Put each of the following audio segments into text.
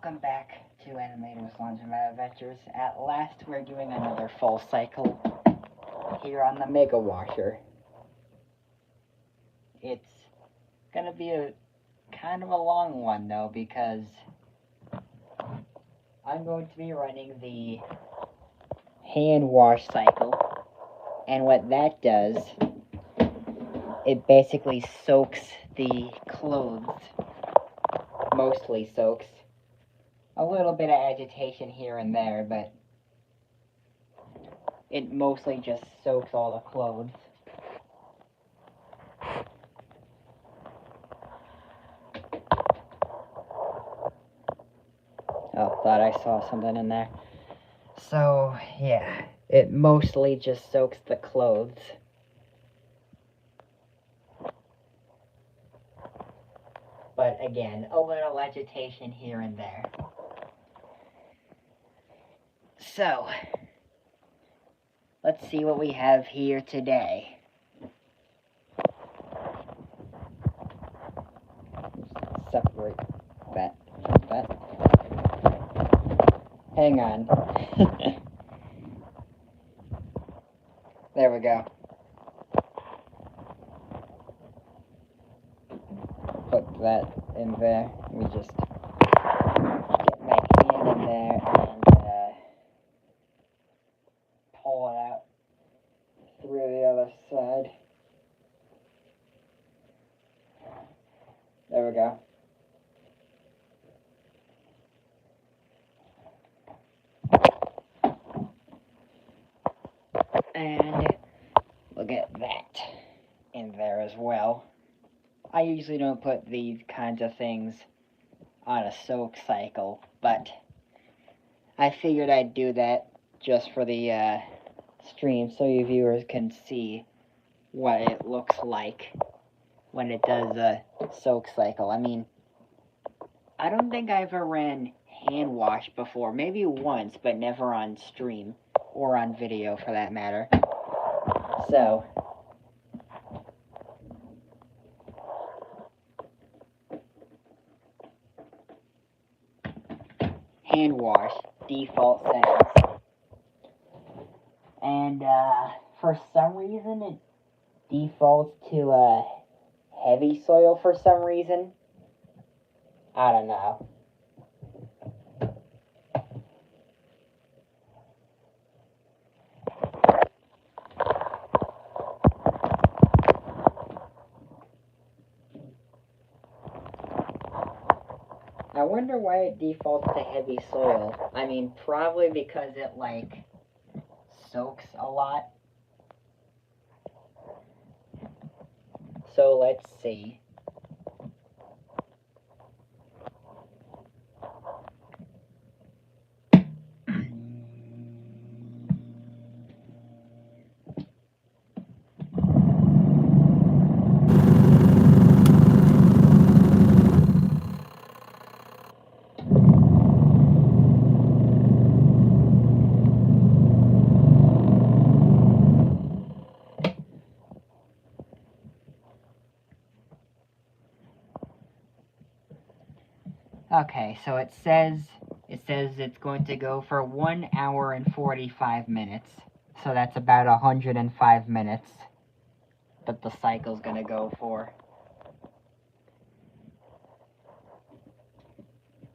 Welcome back to Animator's Laundromat Adventures. At last, we're doing another full cycle here on the Mega Washer. It's gonna be a kind of a long one though, because I'm going to be running the hand wash cycle, and what that does, it basically soaks the clothes, mostly soaks. A little bit of agitation here and there, but it mostly just soaks all the clothes. Oh, thought I saw something in there. So, yeah, it mostly just soaks the clothes. But again, a little agitation here and there. So, let's see what we have here today. Separate that from that. Hang on. There we go. Put that in there. We just get my hand in there and pull it out through the other side. There we go. And we'll get that in there as well. I usually don't put these kinds of things on a soak cycle, but I figured I'd do that just for the stream so you viewers can see what it looks like when it does a soak cycle. I mean, I don't think I ever ran hand wash before, maybe once, but never on stream or on video for that matter. So hand wash default settings, and for some reason it defaults to heavy soil for some reason. I don't know. I wonder why it defaults to heavy soil. I mean, probably because it, like, soaks a lot. So let's see. Okay, so it says it's going to go for 1 hour and 45 minutes. So that's about 105 minutes that the cycle's gonna go for.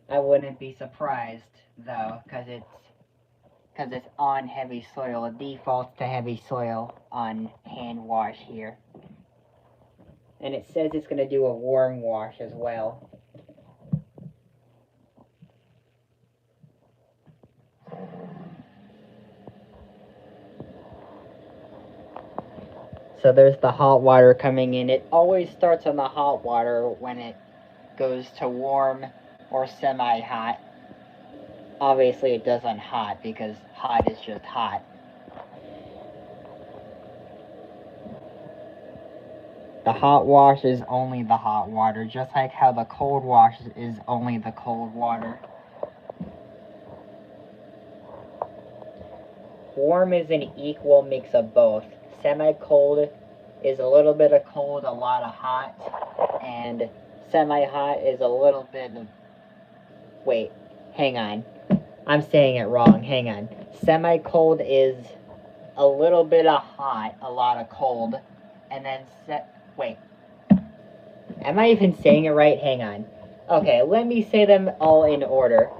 I wouldn't be surprised though, because it's on heavy soil. It defaults to heavy soil on hand wash here. And it says it's gonna do a warm wash as well. So there's the hot water coming in. It always starts on the hot water when it goes to warm or semi-hot. Obviously it does on hot because hot is just hot. The hot wash is only the hot water, just like how the cold wash is only the cold water. Warm is an equal mix of both. Semi-cold is a little bit of cold, a lot of hot, and semi-hot is a little bit of... Wait, hang on. I'm saying it wrong. Hang on. Semi-cold is a little bit of hot, a lot of cold, and then wait. Am I even saying it right? Hang on. Okay, let me say them all in order.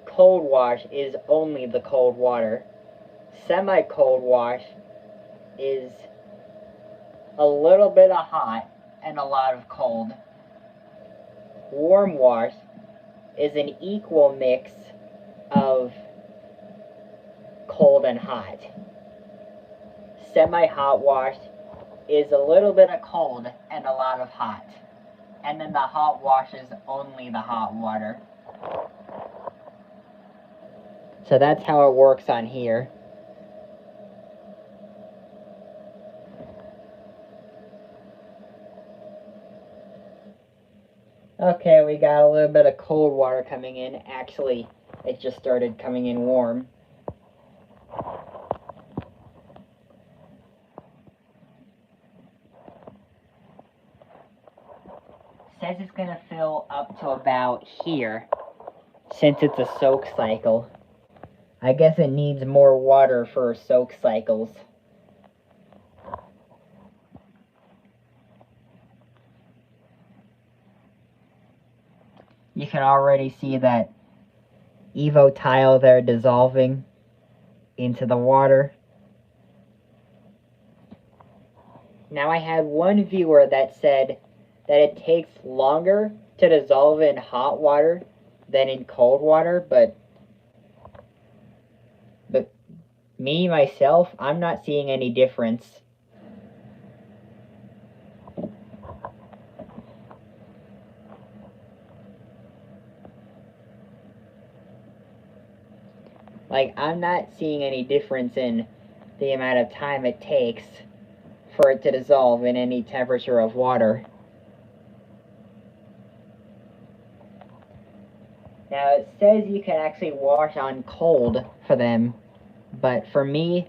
Cold wash is only the cold water. Semi-cold wash is a little bit of hot and a lot of cold. Warm wash is an equal mix of cold and hot. Semi-hot wash is a little bit of cold and a lot of hot. And then the hot wash is only the hot water. So that's how it works on here. Okay, we got a little bit of cold water coming in. Actually, it just started coming in warm. Says it's gonna fill up to about here, since it's a soak cycle. I guess it needs more water for soak cycles. You can already see that Evo tile there dissolving into the water. Now I had one viewer that said that it takes longer to dissolve in hot water than in cold water, but me, myself, I'm not seeing any difference. Like, I'm not seeing any difference in the amount of time it takes for it to dissolve in any temperature of water. Now, it says you can actually wash on cold for them, but for me,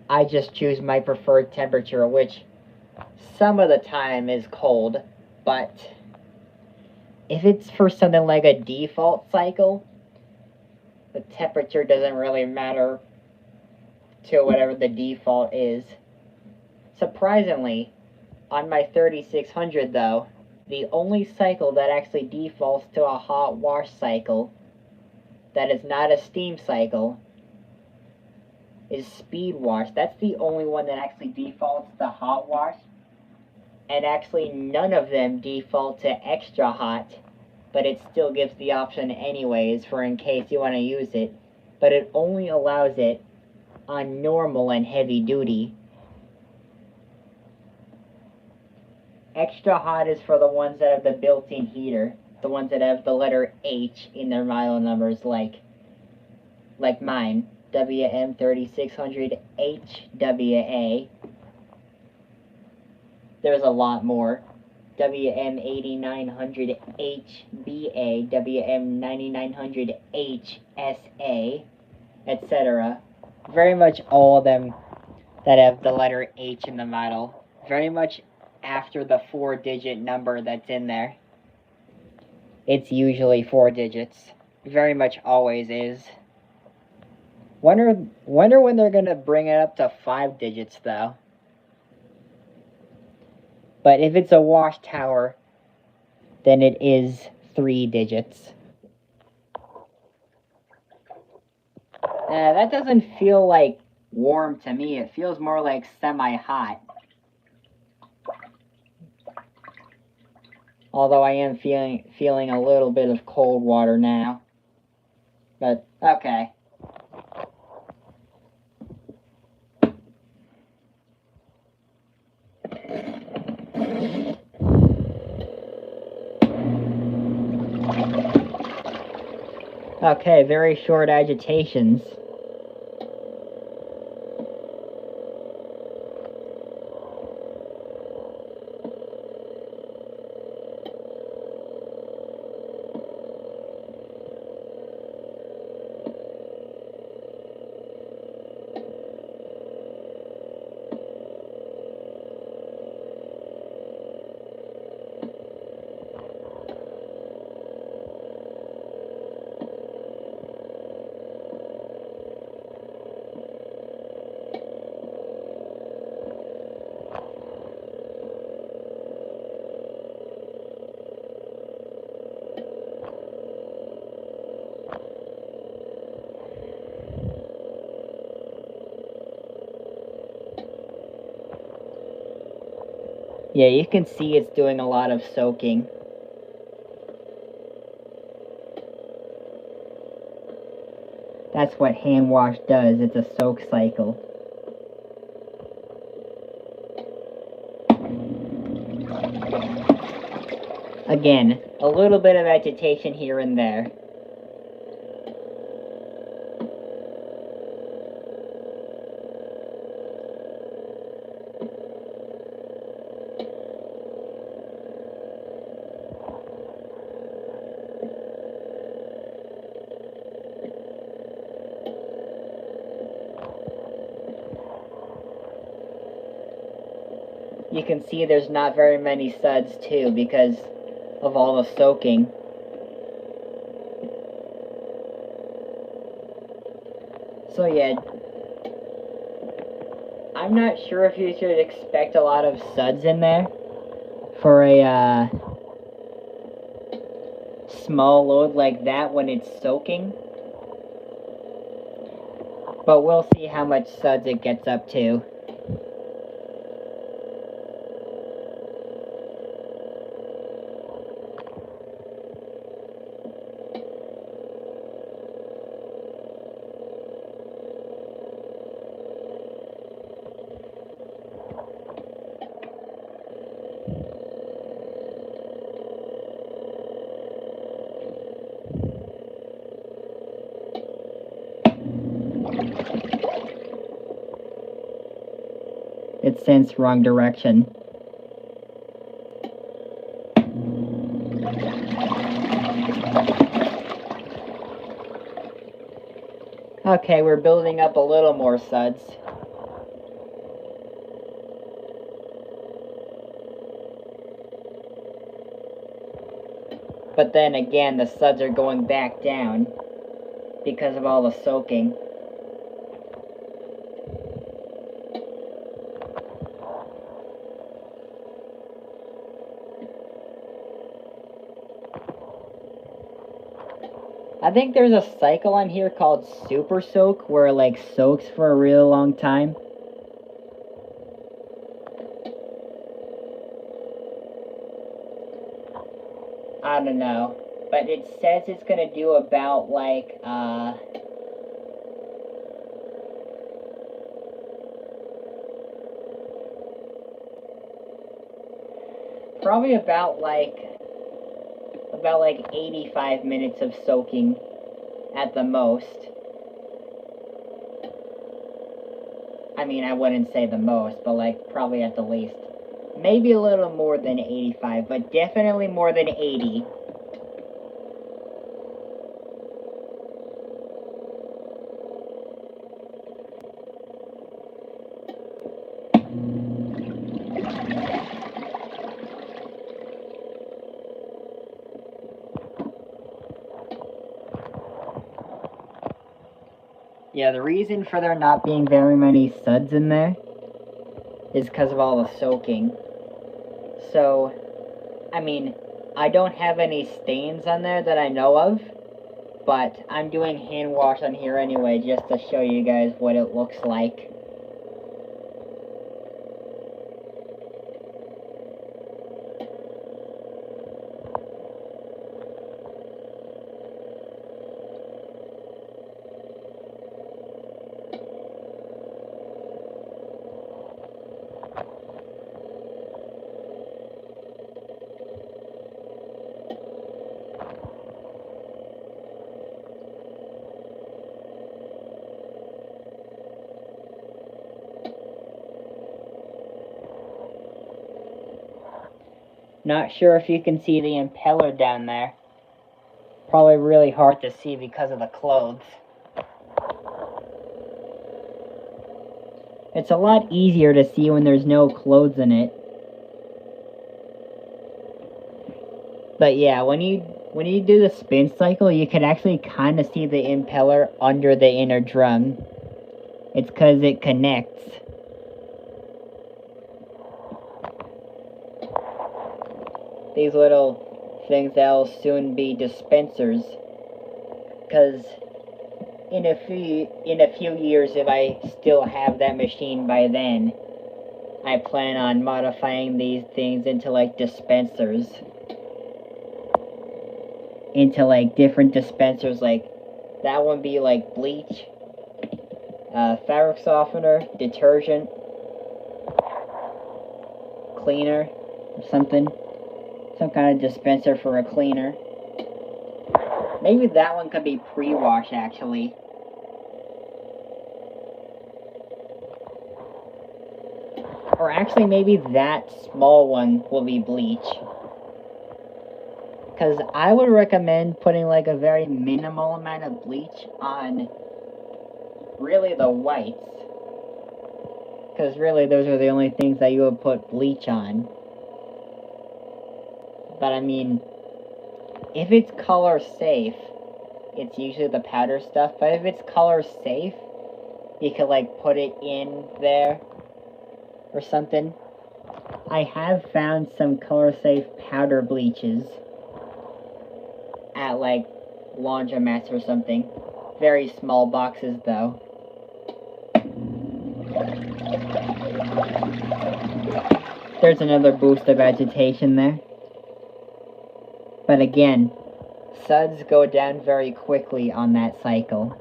I just choose my preferred temperature, which some of the time is cold, but if it's for something like a default cycle, the temperature doesn't really matter to whatever the default is. Surprisingly, on my 3600 though, the only cycle that actually defaults to a hot wash cycle that is not a steam cycle is speed wash. That's the only one that actually defaults to hot wash. And actually none of them default to extra hot, but it still gives the option anyways for in case you want to use it. But it only allows it on normal and heavy duty. Extra hot is for the ones that have the built-in heater, the ones that have the letter H in their model numbers, like mine, WM3600HWA. There's a lot more. WM8900HBA, WM9900HSA, etc. Very much all of them that have the letter H in the model. Very much after the 4-digit number that's in there. It's usually 4 digits. Very much always is. Wonder when they're gonna bring it up to 5 digits though. But if it's a wash tower, then it is 3 digits. That doesn't feel like warm to me. It feels more like semi-hot. Although I am feeling a little bit of cold water now. But, okay. Okay, very short agitations. Yeah, you can see it's doing a lot of soaking. That's what hand wash does, it's a soak cycle. Again, a little bit of agitation here and there. You can see there's not very many suds too because of all the soaking. So yeah, I'm not sure if you should expect a lot of suds in there for a small load like that when it's soaking. But we'll see how much suds it gets up to. It sensed wrong direction. Okay, we're building up a little more suds. But then again, the suds are going back down because of all the soaking. I think there's a cycle on here called Super Soak where it like soaks for a really long time. I don't know, but it says it's gonna do about like probably about like 85 minutes of soaking at the most. I mean, I wouldn't say the most, but like probably at the least. Maybe a little more than 85, but definitely more than 80. Yeah, the reason for there not being very many suds in there is because of all the soaking. So, I mean, I don't have any stains on there that I know of, but I'm doing hand wash on here anyway just to show you guys what it looks like. Not sure if you can see the impeller down there. Probably really hard to see because of the clothes. It's a lot easier to see when there's no clothes in it. But yeah, when you do the spin cycle, you can actually kind of see the impeller under the inner drum. It's because it connects. These little things that'll soon be dispensers, because in a few years, if I still have that machine by then, I plan on modifying these things into like dispensers. Into like different dispensers, like that one be like bleach, fabric softener, detergent, cleaner, or something. Some kind of dispenser for a cleaner. Maybe that one could be pre-wash, actually. Or actually, maybe that small one will be bleach. Because I would recommend putting like a very minimal amount of bleach on really the whites. Because really those are the only things that you would put bleach on. But I mean, if it's color safe, it's usually the powder stuff. But if it's color safe, you could like put it in there or something. I have found some color safe powder bleaches at like laundromats or something. Very small boxes though. There's another boost of agitation there. But again, suds go down very quickly on that cycle.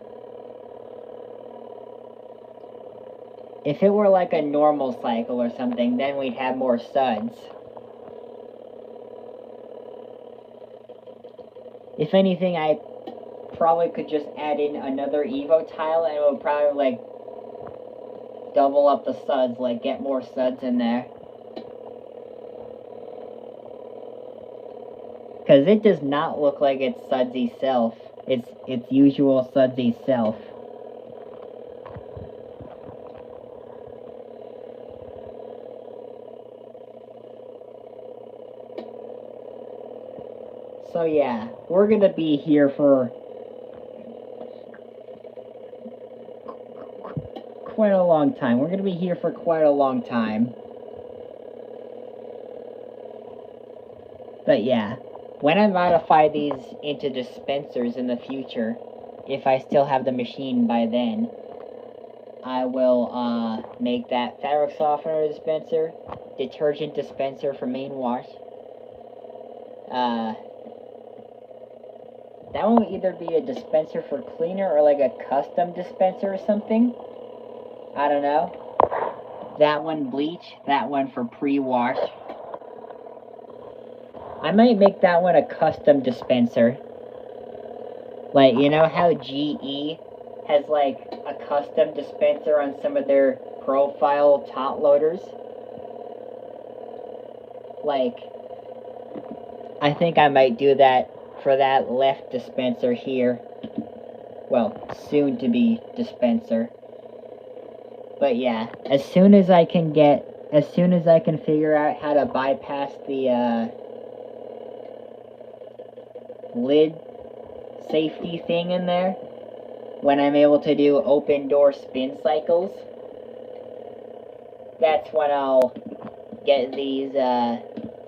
If it were like a normal cycle or something, then we'd have more suds. If anything, I probably could just add in another Evo tile and it would probably like double up the suds, like get more suds in there. Because it does not look like its sudsy self. Its usual sudsy self. So yeah, we're gonna be here for quite a long time. We're gonna be here for quite a long time. But yeah, when I modify these into dispensers in the future, if I still have the machine by then, I will make that fabric softener dispenser, detergent dispenser for main wash. That one will either be a dispenser for cleaner or like a custom dispenser or something. I don't know. That one bleach, that one for pre-wash. I might make that one a custom dispenser. Like, you know how GE has like a custom dispenser on some of their profile top loaders? Like, I think I might do that for that left dispenser here. Well, soon to be dispenser. But yeah, as soon as I can figure out how to bypass the lid safety thing in there, when I'm able to do open door spin cycles, that's when I'll get these,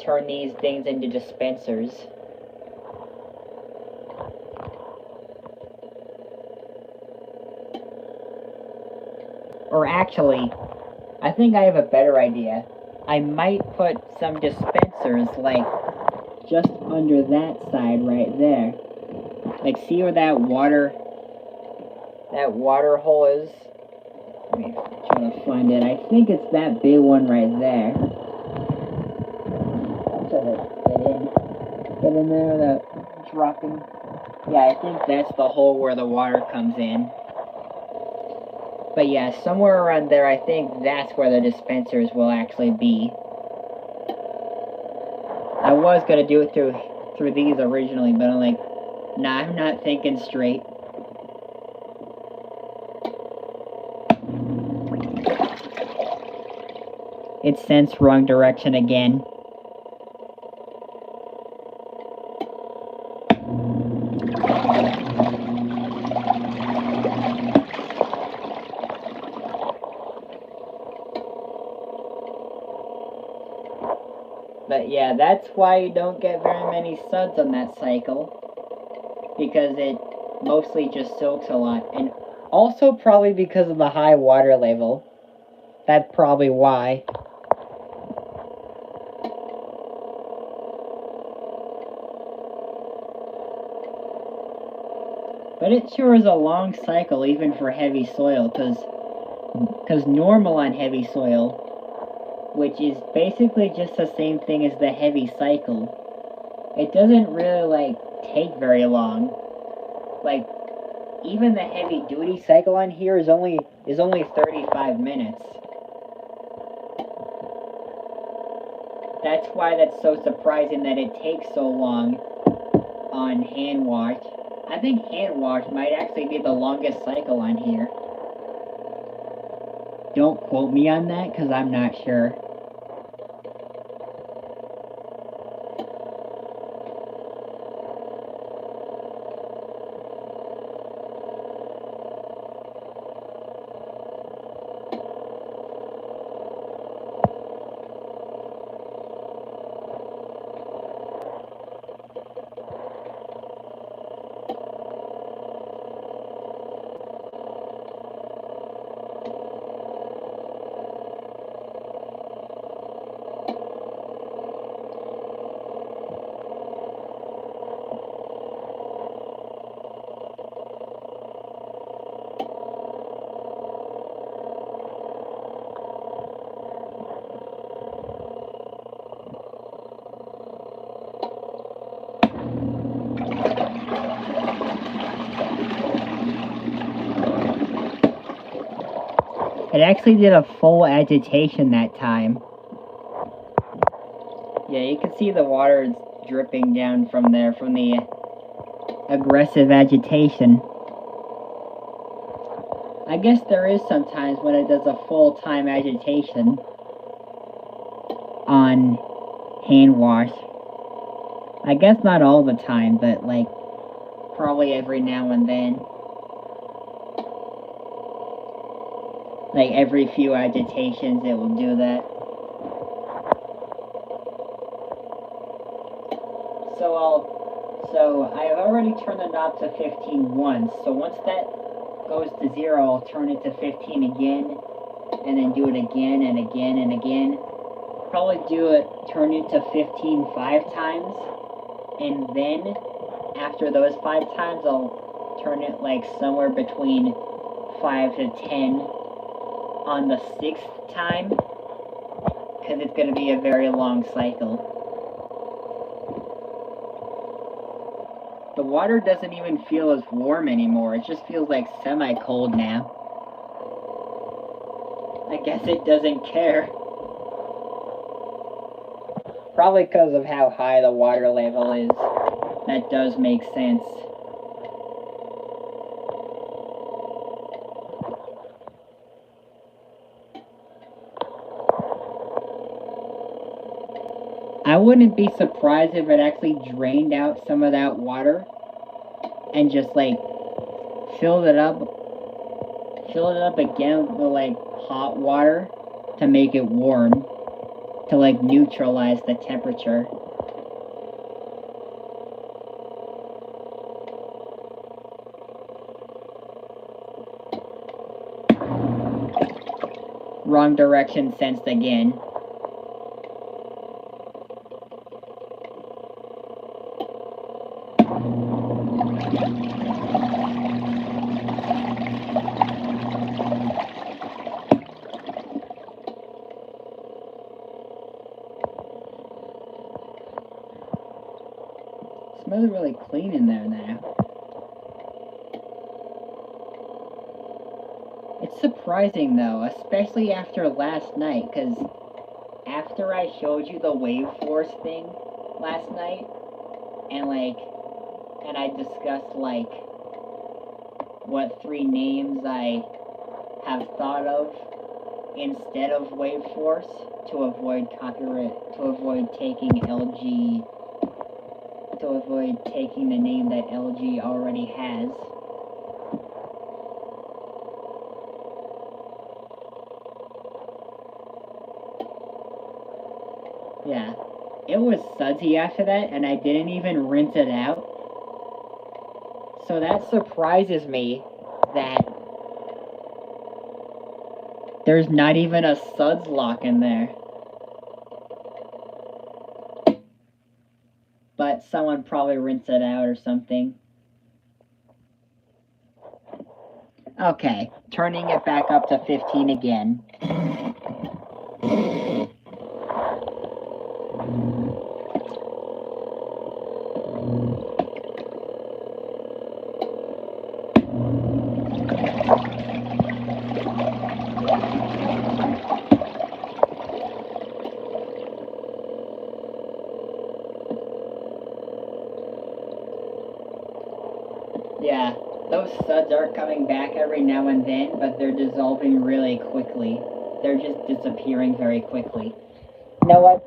turn these things into dispensers. Or actually, I think I have a better idea. I might put some dispensers, like, just under that side right there. Like, see where that water hole is? Let me try to find it. I think it's that big one right there. Try to get in there without dropping. Yeah, I think that's the hole where the water comes in. But yeah, somewhere around there, I think that's where the dispensers will actually be. I was gonna do it through these originally, but I'm like, nah, I'm not thinking straight. It sensed wrong direction again. But yeah, that's why you don't get very many suds on that cycle. Because it mostly just soaks a lot. And also probably because of the high water level. That's probably why. But it sure is a long cycle even for heavy soil, because normal on heavy soil, which is basically just the same thing as the heavy cycle, it doesn't really, like, take very long. Like, even the heavy duty cycle on here is only 35 minutes. That's why that's so surprising that it takes so long on hand wash. I think hand wash might actually be the longest cycle on here. Don't quote me on that, because I'm not sure. It actually did a full agitation that time. Yeah, you can see the water dripping down from there from the aggressive agitation. I guess there is sometimes when it does a full-time agitation on hand wash. I guess not all the time, but like probably every now and then. Like every few agitations it will do that. So I've already turned the knob to 15 once, so once that goes to 0, I'll turn it to 15 again, and then do it again and again and again. Probably turn it to 15 5 times, and then after those 5 times, I'll turn it like somewhere between 5 to 10 on the 6th time, because it's going to be a very long cycle. The water doesn't even feel as warm anymore, it just feels like semi-cold now. I guess it doesn't care. Probably because of how high the water level is. That does make sense. I wouldn't be surprised if it actually drained out some of that water and just like filled it up again with like hot water to make it warm, to like neutralize the temperature. Wrong direction sensed again. Smells really clean in there now. It's surprising though, especially after last night, because after I showed you the wave force thing last night, and I discussed like what 3 names I have thought of instead of wave force to avoid copyright, to avoid taking the name that LG already has. Yeah, it was sudsy after that, and I didn't even rinse it out. So that surprises me that there's not even a suds lock in there. But someone probably rinsed it out or something. Okay, turning it back up to 15 again. Yeah, those suds are coming back every now and then, but they're dissolving really quickly. They're just disappearing very quickly. You know what?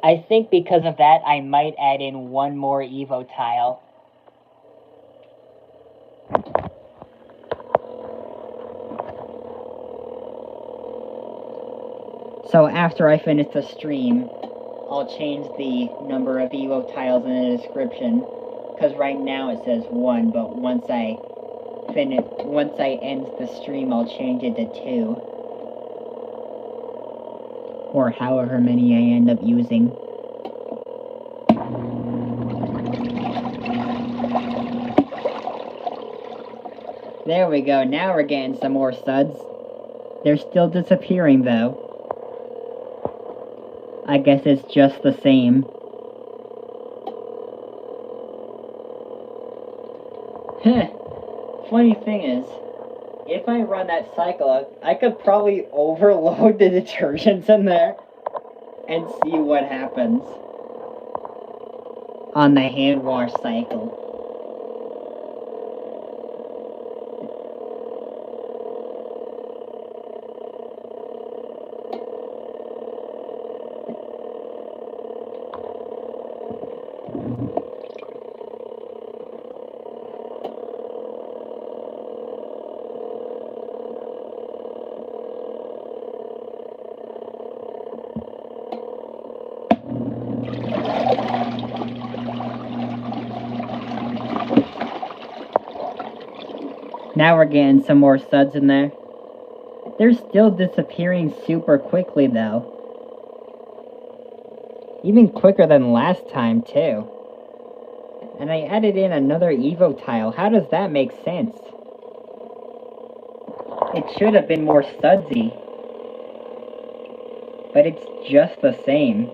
I think because of that, I might add in one more Evo tile. So after I finish the stream, I'll change the number of Evo tiles in the description, because right now it says 1, but once I end the stream, I'll change it to 2. Or however many I end up using. There we go, now we're getting some more suds. They're still disappearing though. I guess it's just the same. Funny thing is, if I run that cycle, I could probably overload the detergents in there and see what happens on the hand wash cycle. Now we're getting some more suds in there. They're still disappearing super quickly though. Even quicker than last time too. And I added in another Evo tile. How does that make sense? It should have been more sudsy. But it's just the same.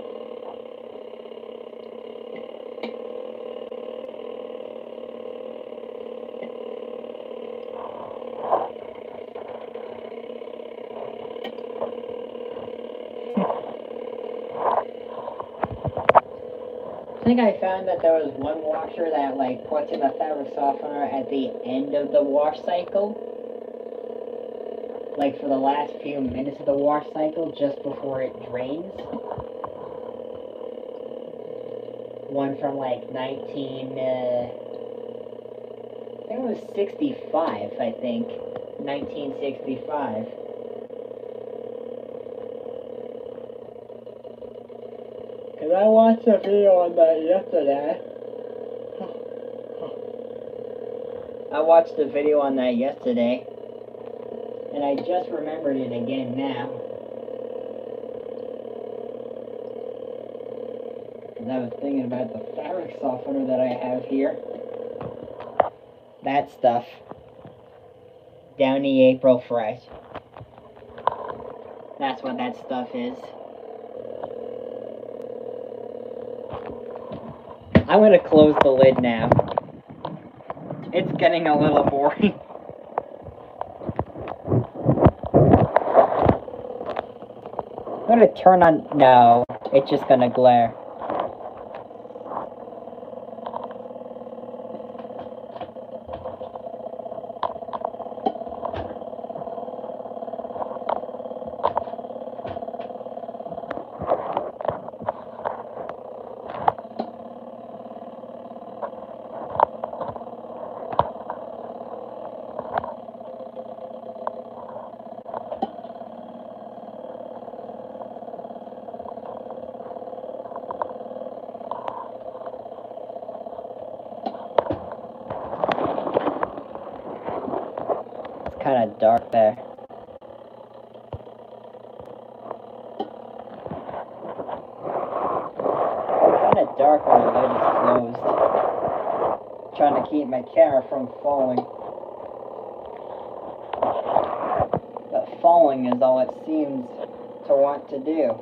I think I found that there was one washer that like puts in the fabric softener at the end of the wash cycle. Like for the last few minutes of the wash cycle, just before it drains. One from like I think it was 65, I think. 1965. Because I watched a video on that yesterday. I watched a video on that yesterday. And I just remembered it again now. And I was thinking about the fabric softener that I have here. That stuff. Downy April Fresh. That's what that stuff is. I'm gonna close the lid now. It's getting a little boring. I'm gonna turn on... No, it's just gonna glare. Kind of dark there. Kind of dark when the lid is closed. Trying to keep my camera from falling. falling is all it seems to want to do.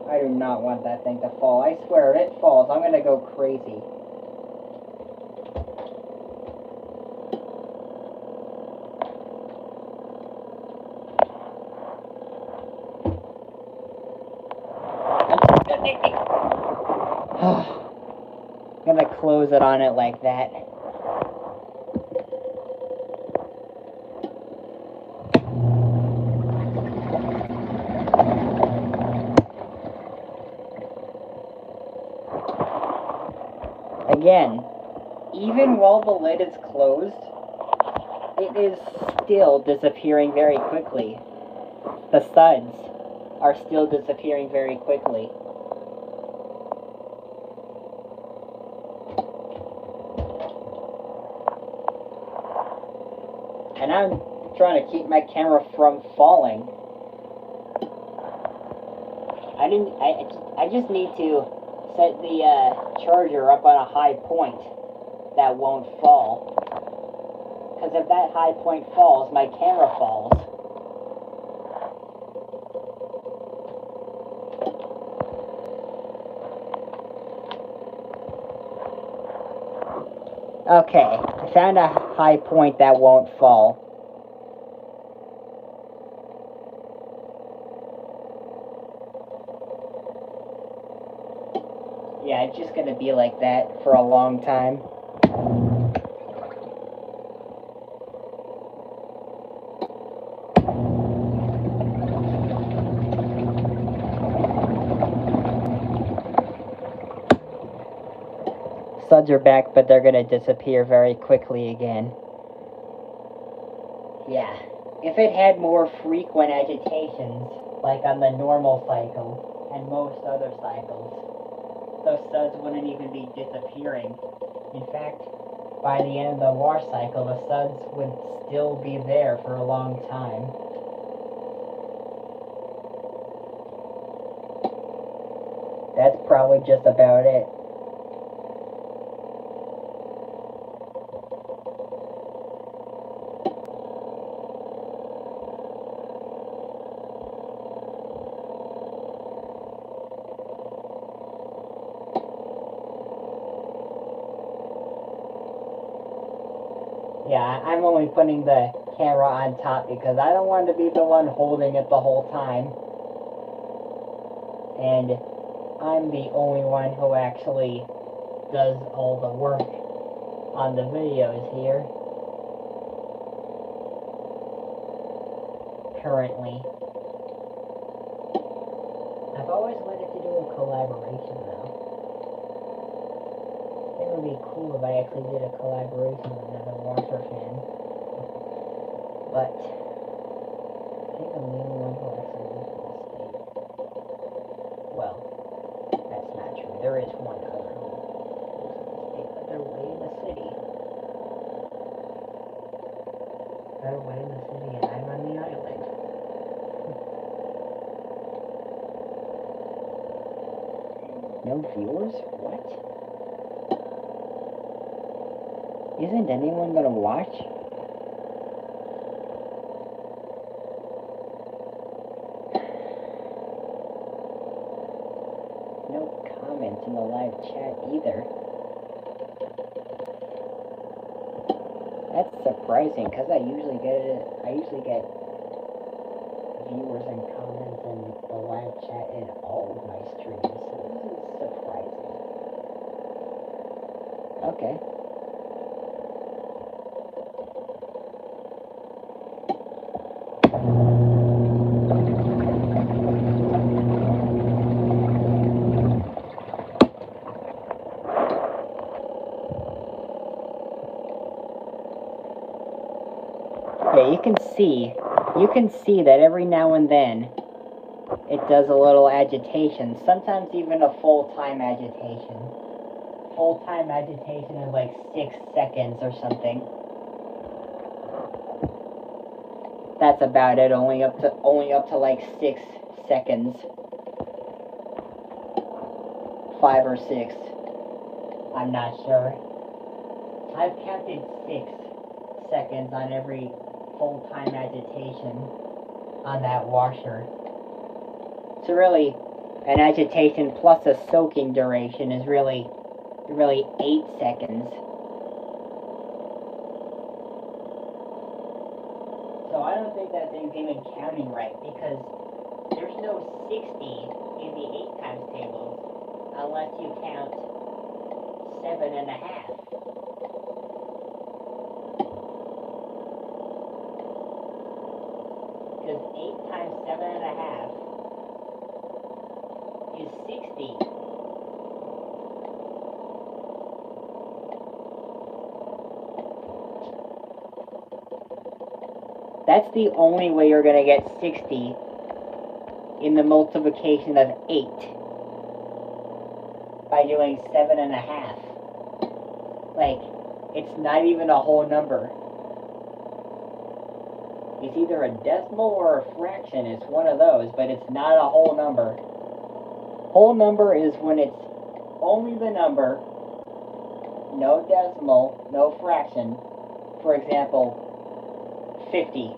I do not want that thing to fall. I swear, if it falls, I'm gonna go crazy. I'm gonna close it on it like that. Again, even while the lid is closed, it is still disappearing very quickly. The suds are still disappearing very quickly. And I'm trying to keep my camera from falling. I just need to set the charger up on a high point that won't fall. Because if that high point falls, my camera falls. Okay, I found a high point that won't fall. Yeah, it's just gonna be like that for a long time. Suds are back, but they're gonna disappear very quickly again. Yeah, if it had more frequent agitations, like on the normal cycle and most other cycles, those suds wouldn't even be disappearing. In fact, by the end of the wash cycle, the suds would still be there for a long time. That's probably just about it. Yeah, I'm only putting the camera on top because I don't want to be the one holding it the whole time. And I'm the only one who actually does all the work on the videos here. Currently. I've always wanted to do a collaboration though. It would be cool if I actually did a collaboration with another washer fan. But I think I'm the only one who actually lives in the state. Well, that's not true. There is one other who lives in the state, but they're way in the city. They're way in the city and I'm on the island. No viewers? What? Isn't anyone gonna watch? No comments in the live chat either. That's surprising, because I usually get viewers and comments in the live chat in all of my streams, so this is surprising. Okay. Yeah, you can see that every now and then it does a little agitation, sometimes even a full-time agitation. Full-time agitation is like 6 seconds or something. That's about it, only up to like 6 seconds. 5 or 6. I'm not sure. I've counted 6 seconds on every full-time agitation on that washer. So really, an agitation plus a soaking duration is really 8 seconds. So I don't think that thing's even counting right, because there's no 60 in the 8 times tables unless you count 7.5. Because 8 times 7.5 is 60. That's the only way you're going to get 60 in the multiplication of 8 by doing 7.5. Like, it's not even a whole number. It's either a decimal or a fraction. It's one of those, but it's not a whole number. Whole number is when it's only the number, no decimal, no fraction. For example, 50.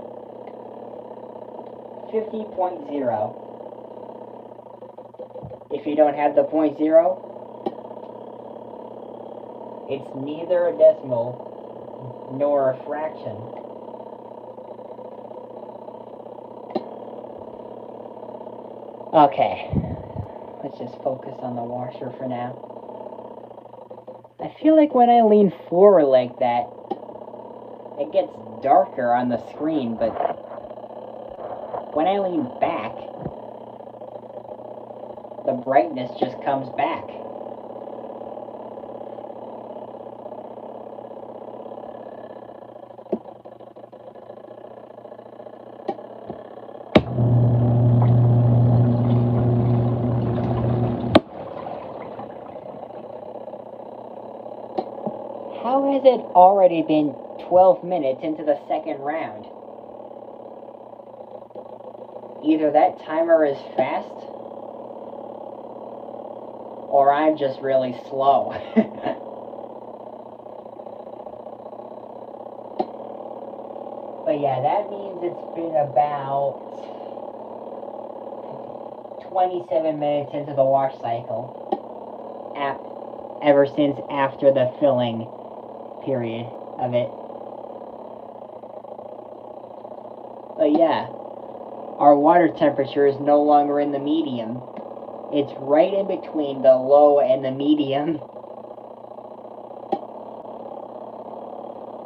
50.0. If you don't have the 0.0, it's neither a decimal nor a fraction. Okay, let's just focus on the washer for now. I feel like when I lean forward like that, it gets darker on the screen, but when I lean back, the brightness just comes back. How has it already been 12 minutes into the second round? Either that timer is fast, or I'm just really slow. But yeah, that means it's been about 27 minutes into the wash cycle, ever since after the filling period of it. But yeah, our water temperature is no longer in the medium. It's right in between the low and the medium.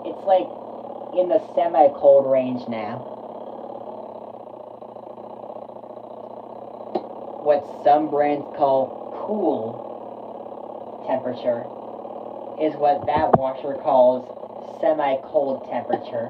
It's like in the semi-cold range now. What some brands call cool temperature is what that washer calls semi-cold temperature.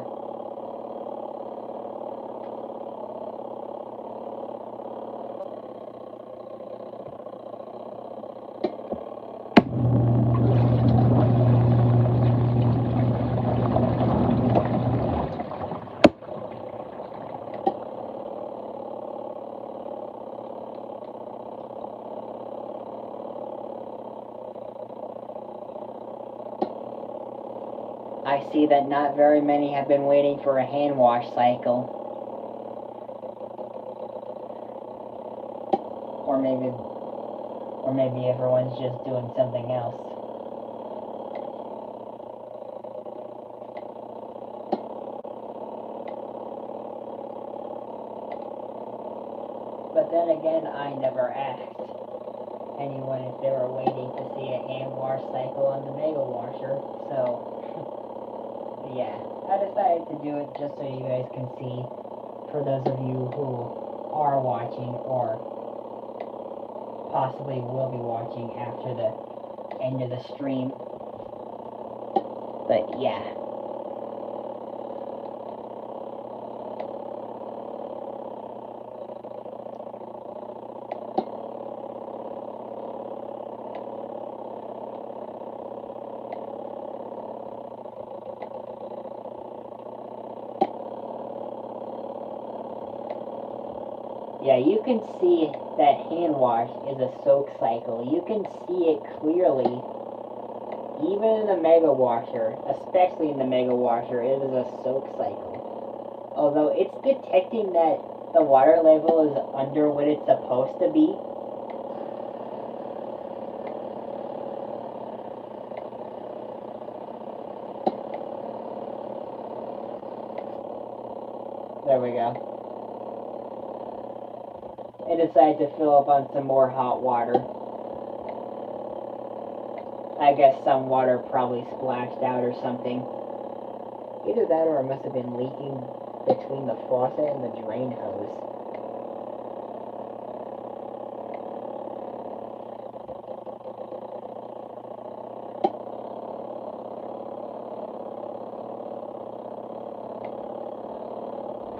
I see that not very many have been waiting for a hand wash cycle. Or maybe everyone's just doing something else. But then again, I never asked anyone if they were waiting to see a hand wash cycle on the Mega Washer, so yeah, I decided to do it just so you guys can see, for those of you who are watching or possibly will be watching after the end of the stream. But yeah. Yeah, you can see that hand wash is a soak cycle. You can see it clearly. Even in the Mega Washer, especially in the Mega Washer, it is a soak cycle. Although it's detecting that the water level is under what it's supposed to be. There we go. It decided to fill up on some more hot water. I guess some water probably splashed out or something. Either that or it must have been leaking between the faucet and the drain hose.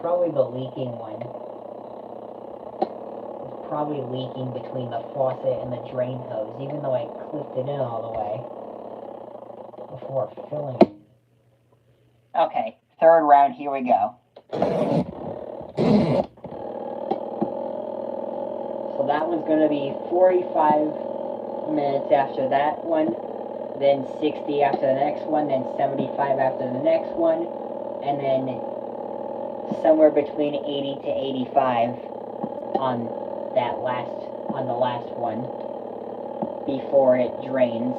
Probably the leaking one. It's probably leaking between the faucet and the drain hose, even though I clipped it in all the way before filling it. Okay, third round, here we go. So that one's going to be 45 minutes after that one, then 60 after the next one, then 75 after the next one, and then somewhere between 80 to 85 on the last one before it drains.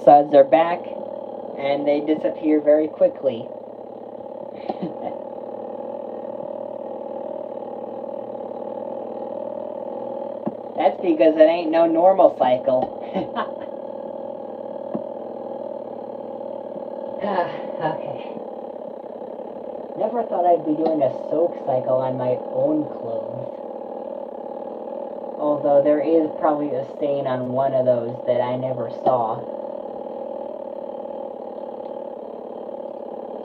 Suds are back, and they disappear very quickly. That's because it ain't no normal cycle. Okay. Never thought I'd be doing a soak cycle on my own clothes. Although there is probably a stain on one of those that I never saw.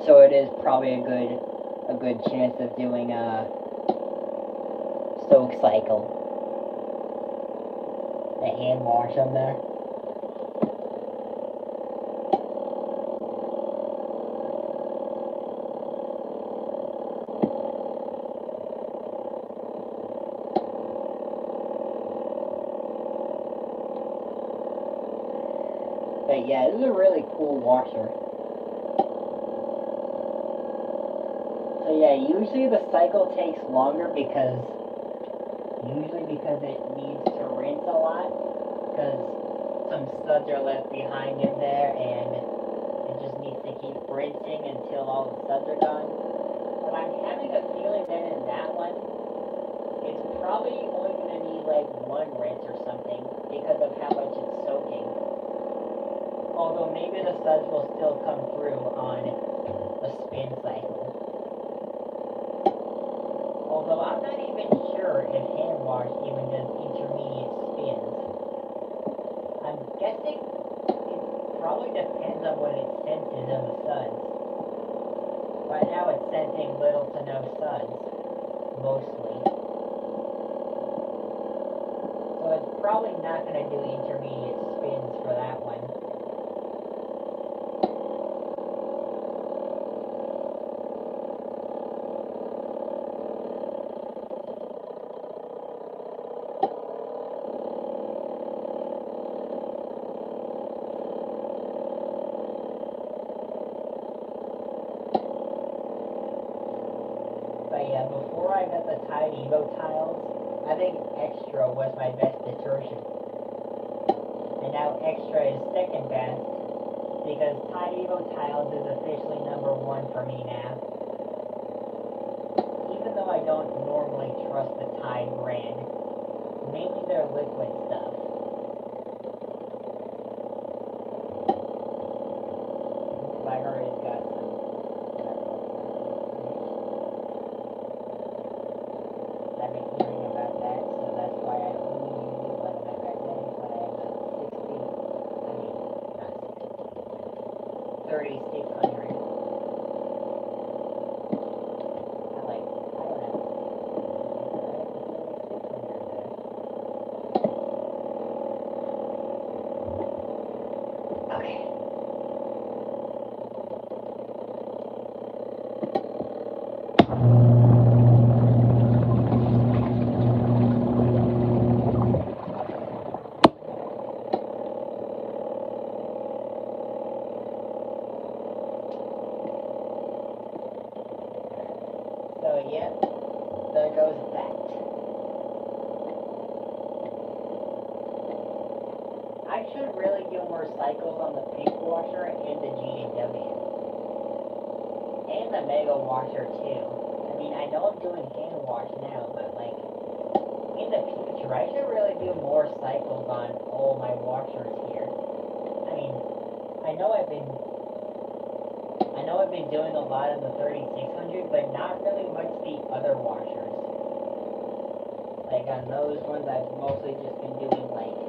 So it is probably a good chance of doing a soak cycle. A hand wash on there. But yeah, this is a really cool washer. So yeah, usually the cycle takes longer because it needs to rinse a lot, because some suds are left behind in there and it just needs to keep rinsing until all the suds are gone. But I'm having a feeling that in that one, it's probably only going to need like one rinse or something because of how much it's soaking. Although maybe the suds will still come through on a spin cycle. Although I'm not even sure if hand wash even does intermediate spins. I'm guessing it probably depends on what it senses of the suds. Right now it's sensing little to no suds, mostly. So it's probably not going to do intermediate spins for that one. But yeah, before I got the Tide Evo tiles, I think Extra was my best detergent. And now Extra is second best, because Tide Evo tiles is officially #1 for me now. Even though I don't normally trust the Tide brand, mainly their liquid stuff. I heard it's got some. I've been hearing about that, so that's why I only use it when I'm at when I have a 3600. I don't know. So yeah, there goes that. I should really do more cycles on the pink washer and the GW. And the mega washer too. I mean, I know I'm doing hand wash now, but like, in the future, I should really do more cycles on all my washers here. I mean, I know I've been doing a lot of the 3600, but not really much the other washers. Like on those ones, I've mostly just been doing like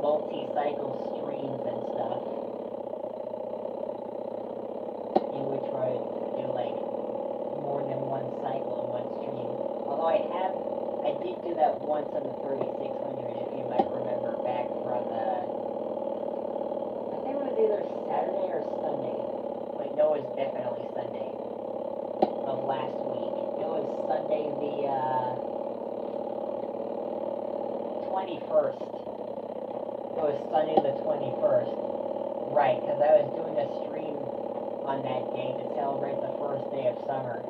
multi-cycle streams and stuff, in which I do like more than one cycle in one stream. Although I did do that once on the 3600, if you might remember back from the, I think it was either Saturday or Sunday. Wait, no, it was definitely Sunday of last week. It was Sunday the 21st. It was Sunday the 21st. Right, because I was doing a stream on that day to celebrate the first day of summer.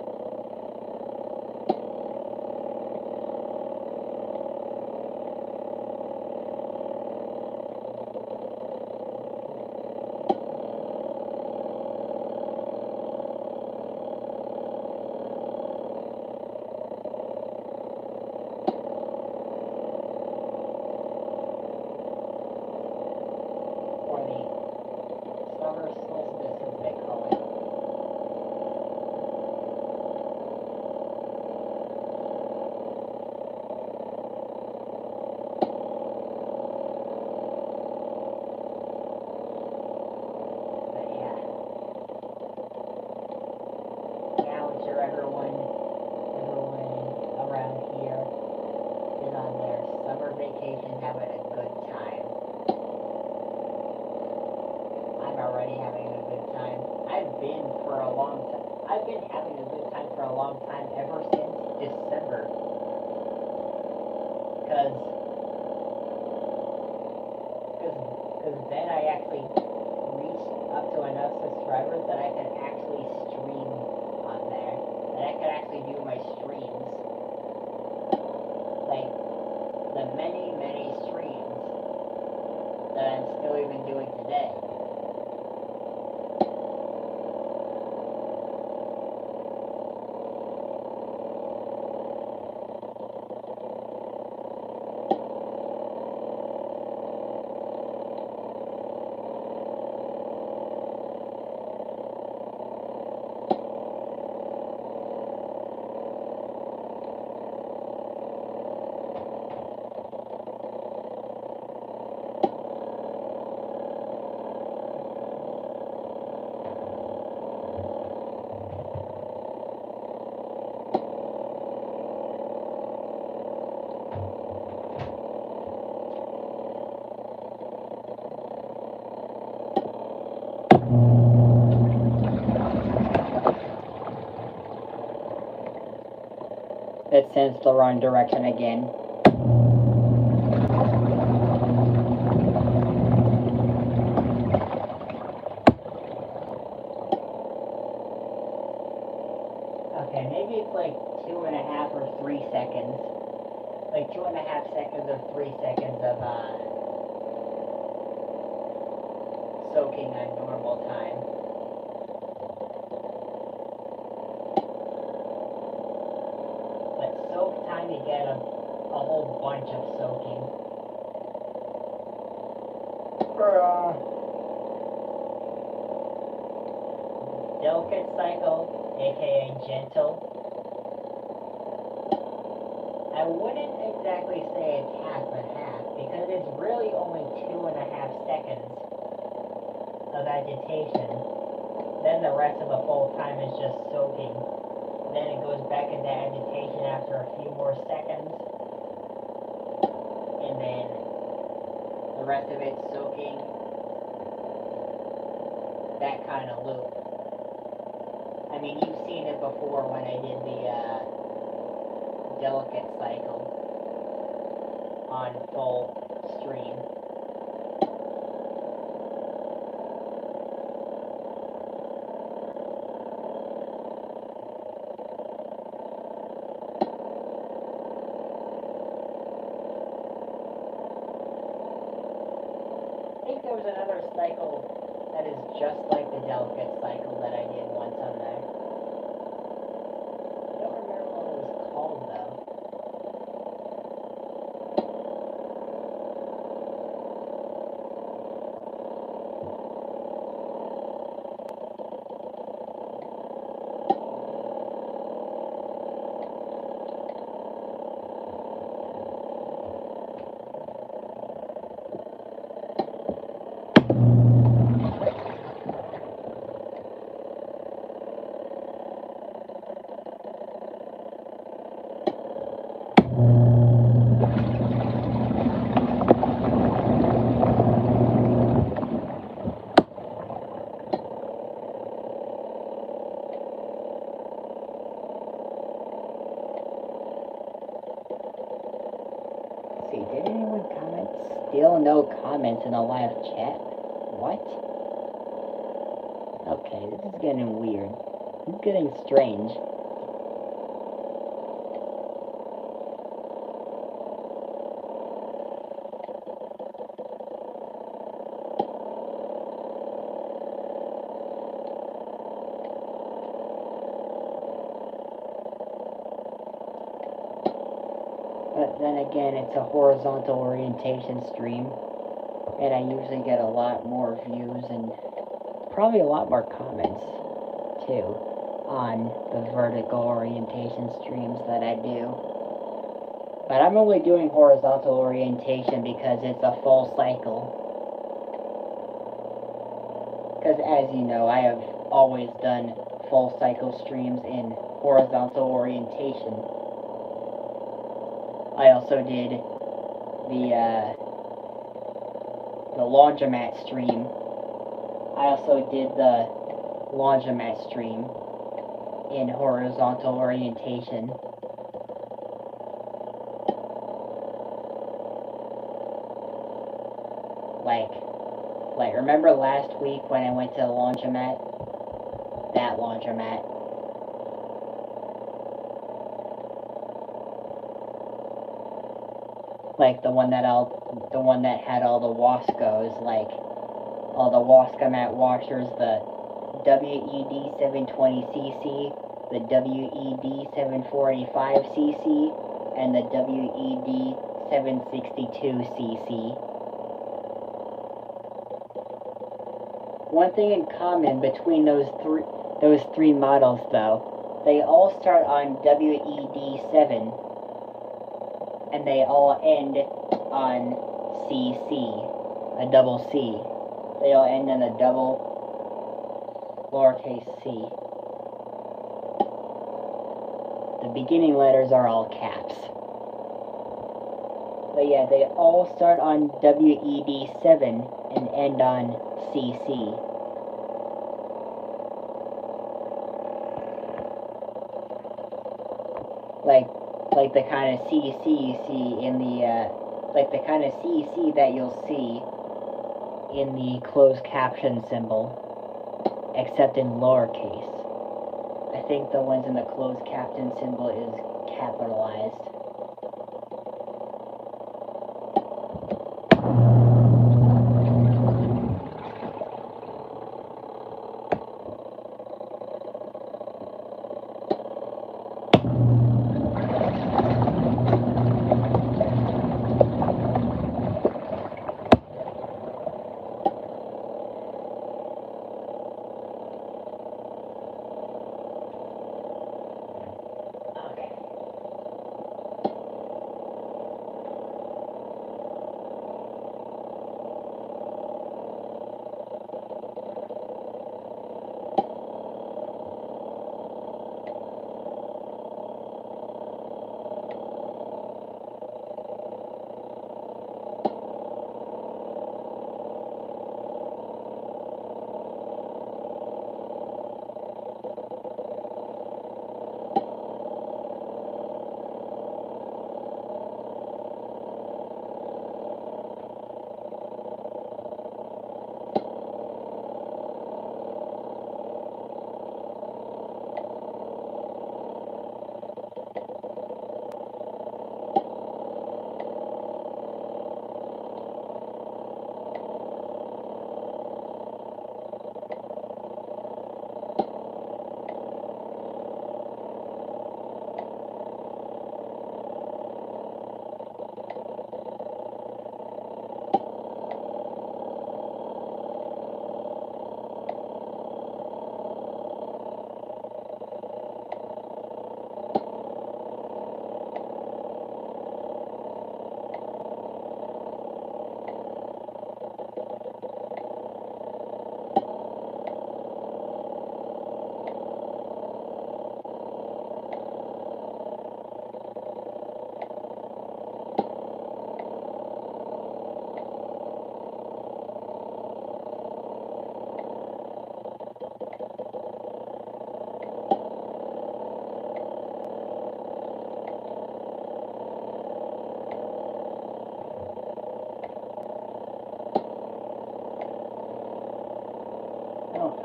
Summer solstice, as they call it. But yeah. Now I'm sure everyone around here is on their summer vacation having a good time. I'm already having a good time. I've been having a good time for a long time, ever since December. Because then I actually reached up to enough subscribers that I can actually stream on there. That I can actually do my streams. Like, the many, many streams that I'm still even doing today. It sends the wrong direction again. Okay, maybe it's like 2.5 or 3 seconds. Like 2.5 seconds or 3 seconds of soaking on normal time. But soak time, you get a whole bunch of soaking. Delicate cycle, aka gentle. I wouldn't exactly say it's half and half, because it's really only 2.5 seconds of agitation. Then the rest of the full time is just soaking. Then it goes back into agitation after a few more seconds. And then the the rest of it soaking. That kind of loop. I mean, you've seen it before when I did the delicate cycle on full stream. I think there was another cycle that is just like the delicate cycle that I did once on there. I don't remember what it was called though. See, did anyone comment? Still no comments in the live chat. What? Okay, this is getting weird. It's getting strange. But then again, it's a horizontal orientation stream, and I usually get a lot more views and probably a lot more comments, too, on the vertical orientation streams that I do. But I'm only doing horizontal orientation because it's a full cycle. Because as you know, I have always done full cycle streams in horizontal orientation. I also did the laundromat stream. I also did the laundromat stream in horizontal orientation. Like remember last week when I went to the laundromat? That laundromat. Like the one that had all the Wascos, like all the Wascomat washers, the WED 720cc, the WED 745cc, and the WED 762cc. One thing in common between those three models, though, they all start on WED 7, and they all end on CC, a double C. They all end in a double lowercase c. The beginning letters are all caps. But yeah, they all start on WED 7 and end on CC. Like the kind of CC you see in the, like the kind of CC that you'll see in the closed caption symbol, except in lowercase. I think the ones in the closed caption symbol is capitalized.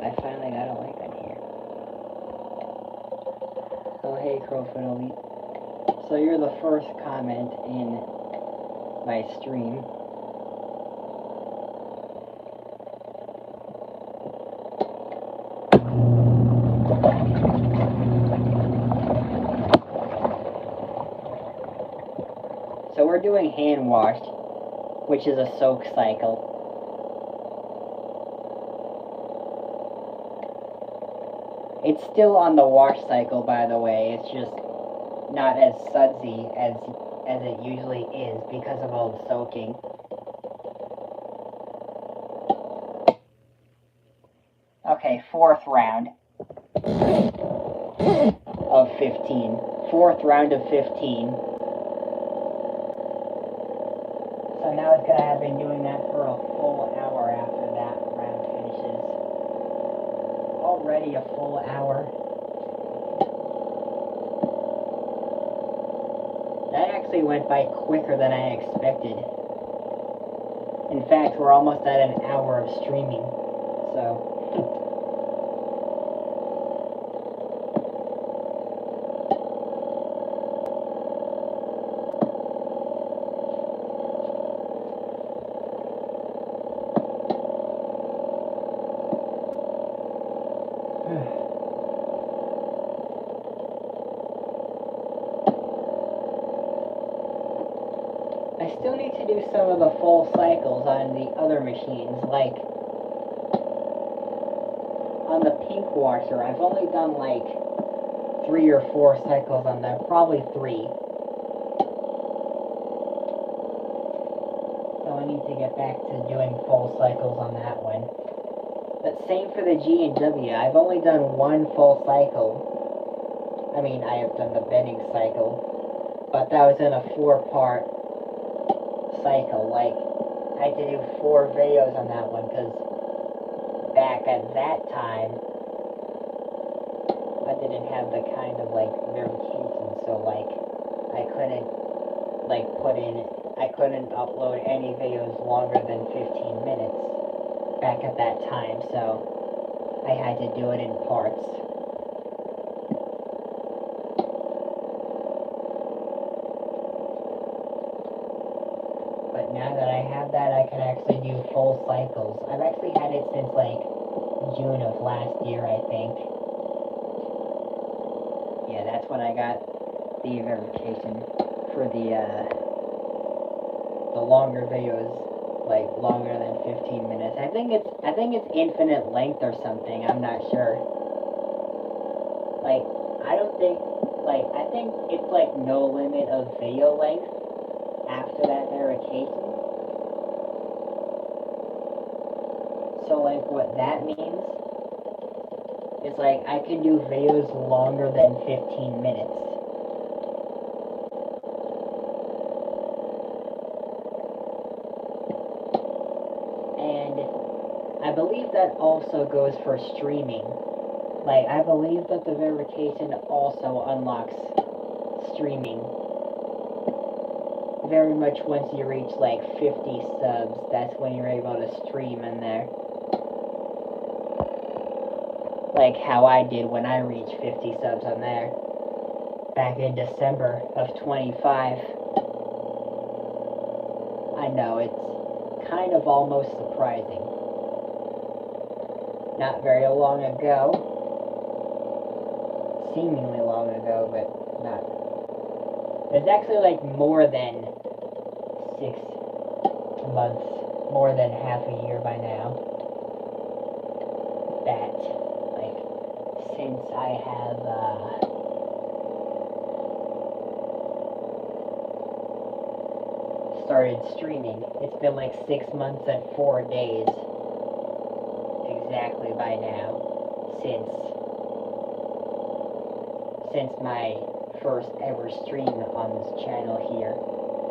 I finally got a like on here. Oh, hey, Crowfoot Elite. So you're the first comment in my stream. So we're doing hand wash, which is a soak cycle. It's still on the wash cycle, by the way. It's just not as sudsy as it usually is because of all the soaking. Okay, fourth round of 15. Fourth round of 15. So now it's gonna have been doing that for a full hour after that round finishes. Already a full hour. That actually went by quicker than I expected. In fact, we're almost at an hour of streaming. So I still need to do some of the full cycles on the other machines, like on the pink washer. I've only done like 3 or 4 cycles on that, probably 3. So I need to get back to doing full cycles on that one. But same for the G&W. I've only done 1 full cycle. I mean, I have done the bedding cycle, but that was in a 4-part cycle. Like, I had to do 4 videos on that one, because back at that time, I didn't have the kind of, like, verification, so, like, I couldn't, like, I couldn't upload any videos longer than 15 minutes back at that time, so I had to do it in parts. But now that I have that, I can actually do full cycles. I've actually had it since, like, June of last year, I think. Yeah, that's when I got the verification for the longer videos, like longer than 15 minutes. I think it's infinite length or something. I'm not sure. Like, I think it's like no limit of video length after that verification. So like what that means is like I can do videos longer than 15 minutes. And I believe that also goes for streaming. Like, I believe that the verification also unlocks streaming. Very much once you reach like 50 subs, that's when you're able to stream in there. Like how I did when I reached 50 subs on there. Back in December of 25. I know, it's kind of almost surprising. Not very long ago. Seemingly long ago, but not. It's actually like more than 6 months, more than half a year by now. That, like, since I have, started streaming. It's been like 6 months and 4 days. Exactly by now. Since my first ever stream on this channel here.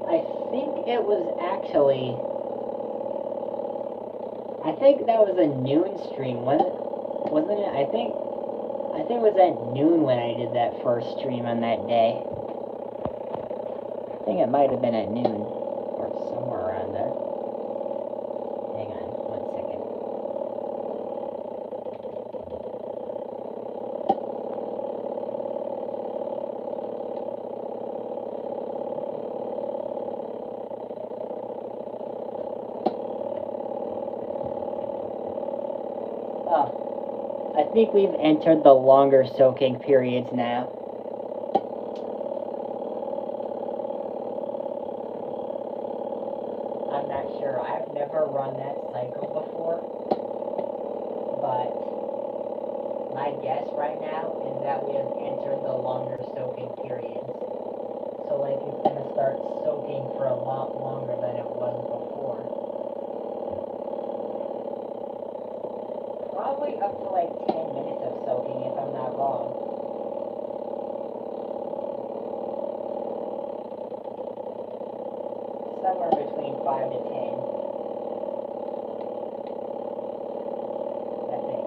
I think it was actually... I think that was a noon stream, wasn't it? I think it was at noon when I did that first stream on that day. I think it might have been at noon, or somewhere around there. Hang on, 1 second. Oh, I think we've entered the longer soaking periods now. I'm not sure. I've never run that cycle before, but my guess right now is that we have entered the longer soaking periods. So like it's gonna start soaking for a lot longer than it was before. Probably up to like 10 minutes of soaking if I'm not wrong. Somewhere between 5 to 10. I think.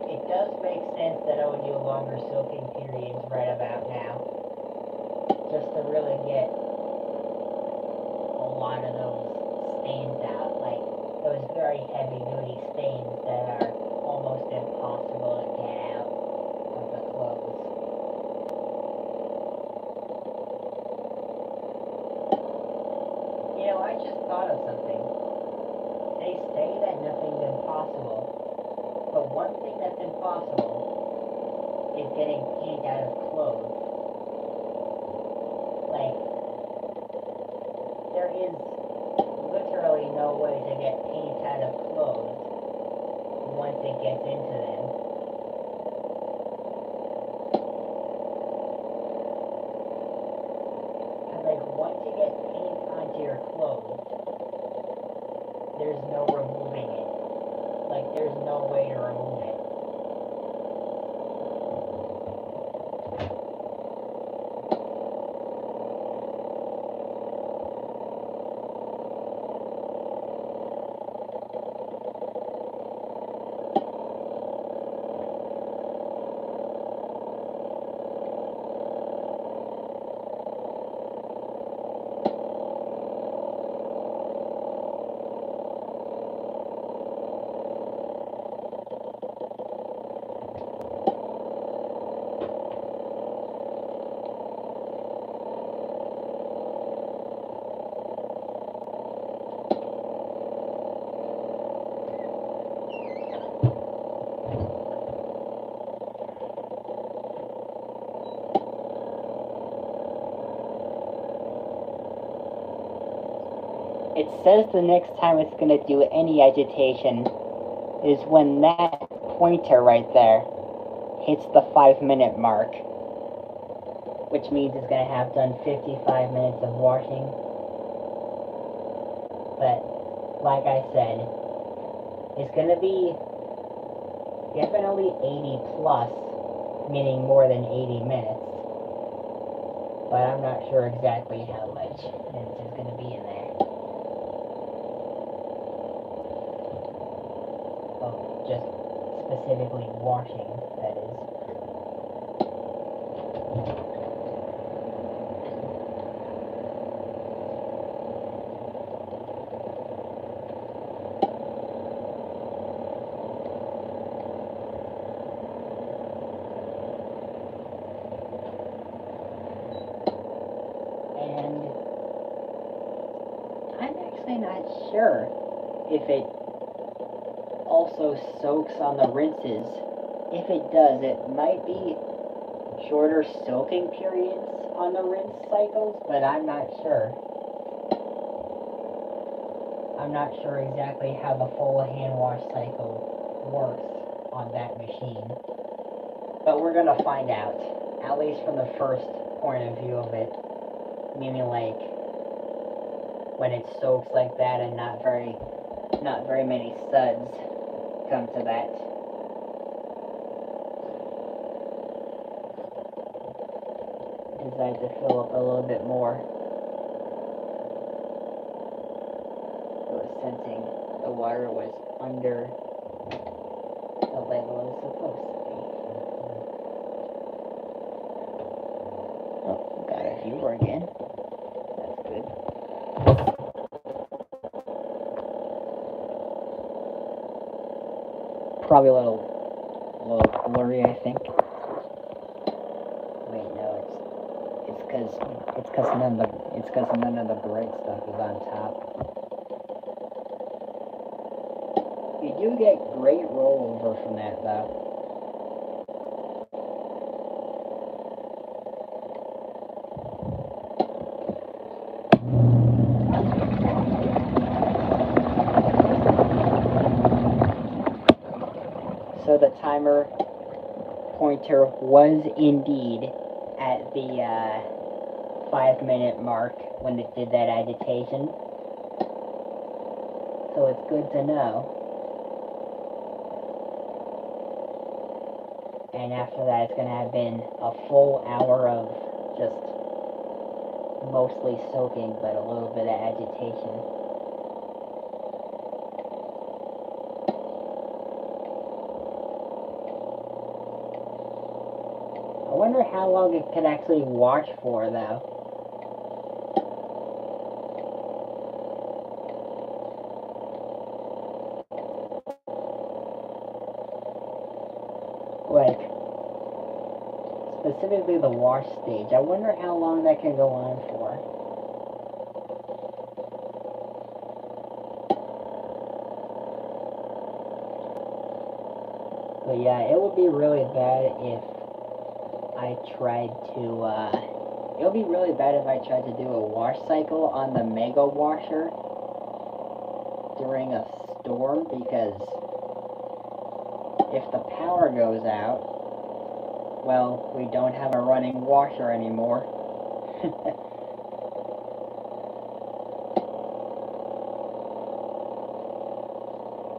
It does make sense that I would do longer soaking periods right about now, just to really get a lot of those stains out, like those very heavy duty stains that are almost impossible to get out of the clothes. You know, I just thought of something. They say that nothing's impossible, but one thing that's impossible is getting paint out of clothes. Like, there is literally no way to get paint out of clothes once it gets into them. And like, once you get paint onto your clothes, there's no removing it. Like, there's no way to remove it. It says the next time it's going to do any agitation is when that pointer right there hits the 5-minute mark, which means it's going to have done 55 minutes of washing. But like I said, it's going to be definitely 80 plus, meaning more than 80 minutes. But I'm not sure exactly how much minutes is going to be in there. Oh, just specifically washing, that is. And I'm actually not sure if it also soaks on the rinses. If it does, it might be shorter soaking periods on the rinse cycles, but I'm not sure. I'm not sure exactly how the full hand wash cycle works on that machine. But we're gonna find out, at least from the first point of view of it, meaning like when it soaks like that and not very many suds come to that. Decided to fill up a little bit more. It was sensing the water was under the level it was supposed to be. Oh, got a viewer again. That's good. Probably a little blurry, I think. Wait, no, it's because none of the bright stuff is on top. You do get great rollover from that, though. So the timer pointer was indeed at the 5-minute mark when it did that agitation. So it's good to know. And after that, it's going to have been a full hour of just mostly soaking, but a little bit of agitation. I wonder how long it could actually wash for, though. Like, specifically the wash stage. I wonder how long that can go on for. But yeah, it would be really bad if I tried to, it would be really bad if I tried to do a wash cycle on the Mega Washer during a storm, because if the power goes out, well, we don't have a running washer anymore.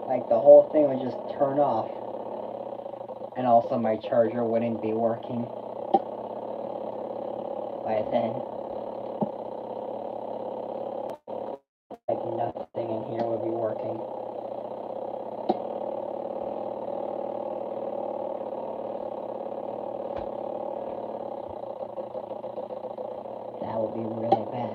Like, the whole thing would just turn off. And also my charger wouldn't be working by then. Like, nothing in here would be working. That would be really bad.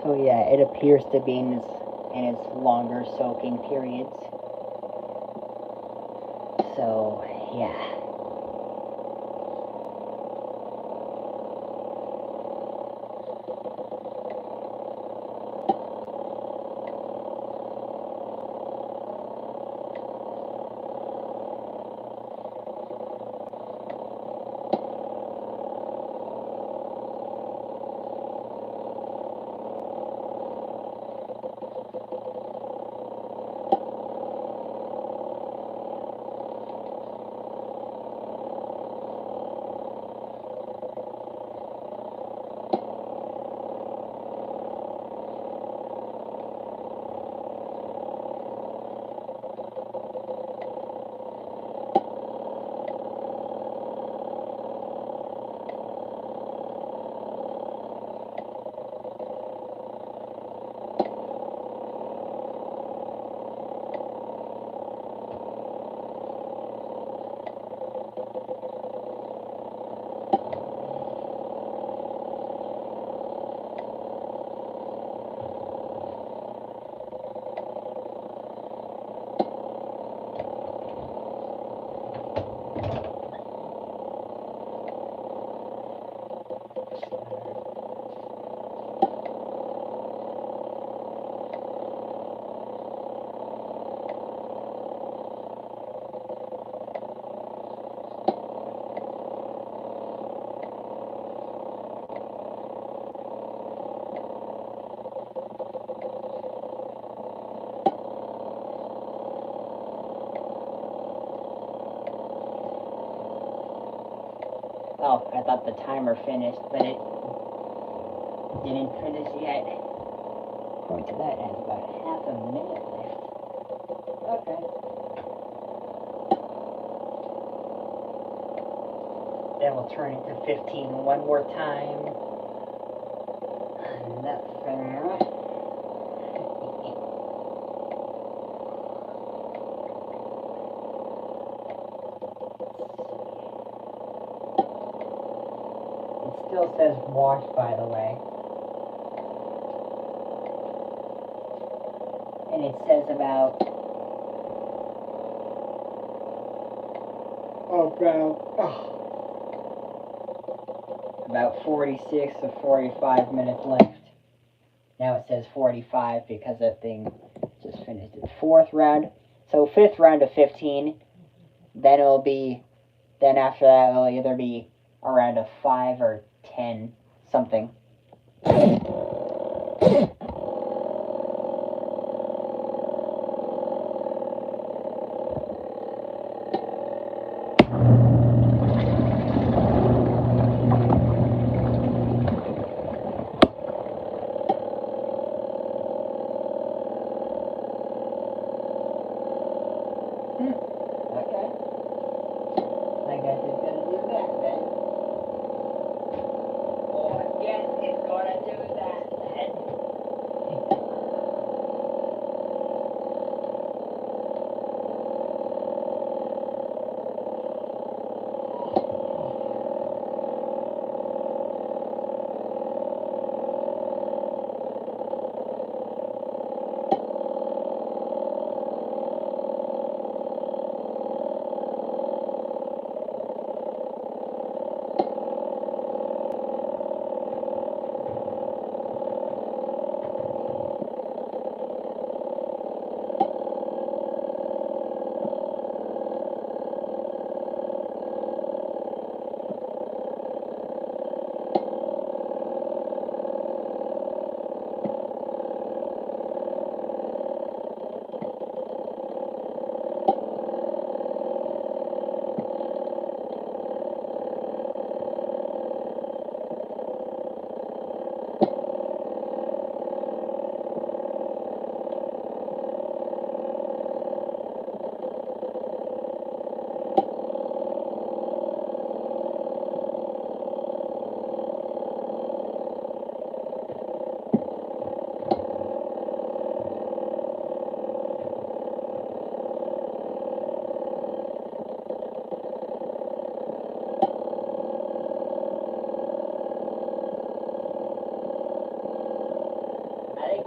So yeah, it appears to be in its longer soaking periods. So yeah. Oh, I thought the timer finished, but it didn't finish yet. According to that, it has about half a minute left. Okay. Then we'll turn it to 15 one more time. Nothing. Still says wash, by the way. And it says about about 46 to 45 minutes left. Now it says 45 because that thing just finished its fourth round. So fifth round of 15. Then then after that it'll either be a round of 5 or 10 something. Okay. I guess it's gonna do that then. Oh, I guess it's gonna do that then.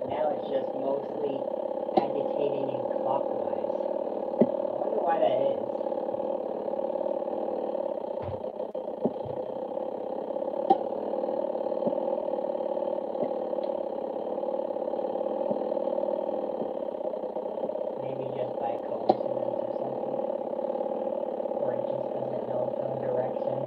Now it's just mostly agitating in clockwise. I wonder why that is. Maybe just by coincidence or something. Or it just doesn't know its own direction.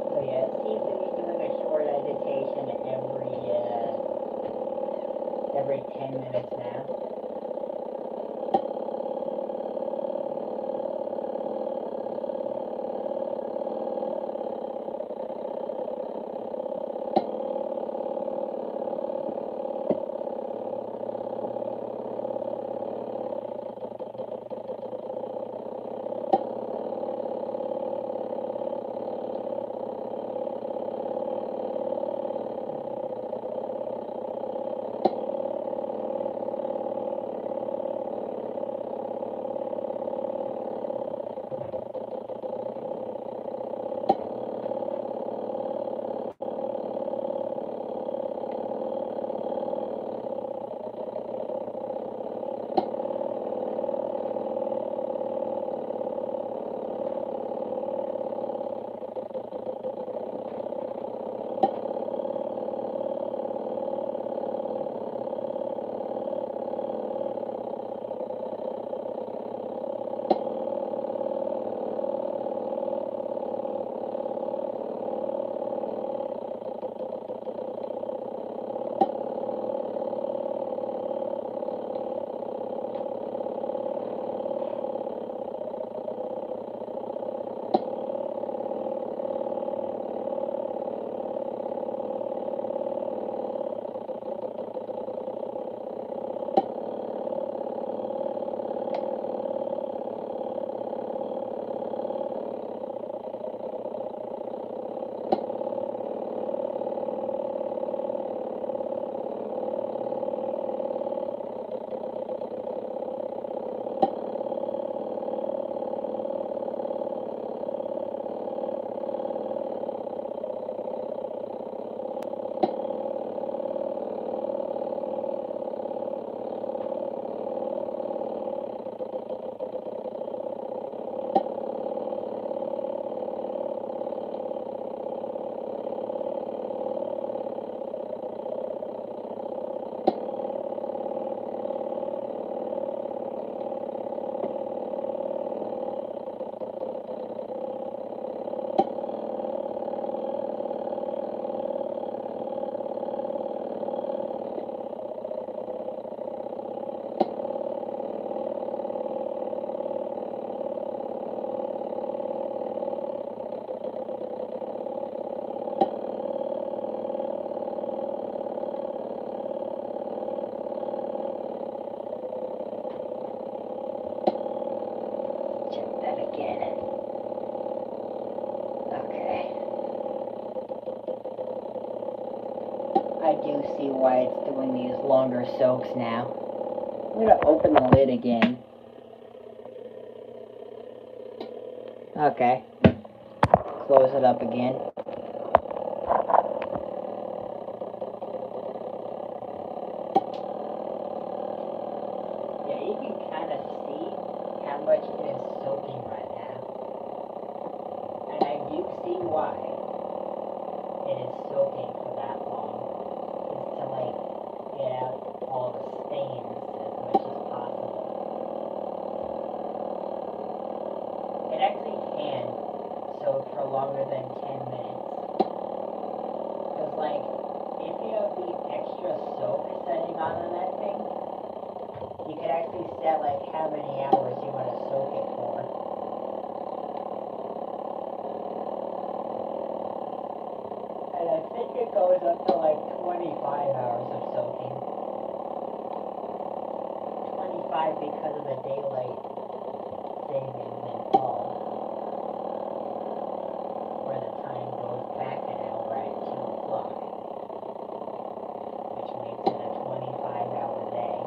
So yeah, it seems to be doing a short agitation every 10 minutes now. I do see why it's doing these longer soaks now. I'm gonna open the lid again. Okay. Close it up again. Yeah, you can kind of see how much it is soaking right now. And I do see why it is soaking for that long. It's to like get out all the stains as much as possible. It actually can soak for longer than 10 minutes. Because like, if you have the extra soak setting on that thing, you can actually set like how many hours you want to soak it for. And I think it goes up to like 25 hours of soaking. 25 because of the daylight savings in fall, where the time goes back an hour at 2 o'clock, which makes it a 25-hour day.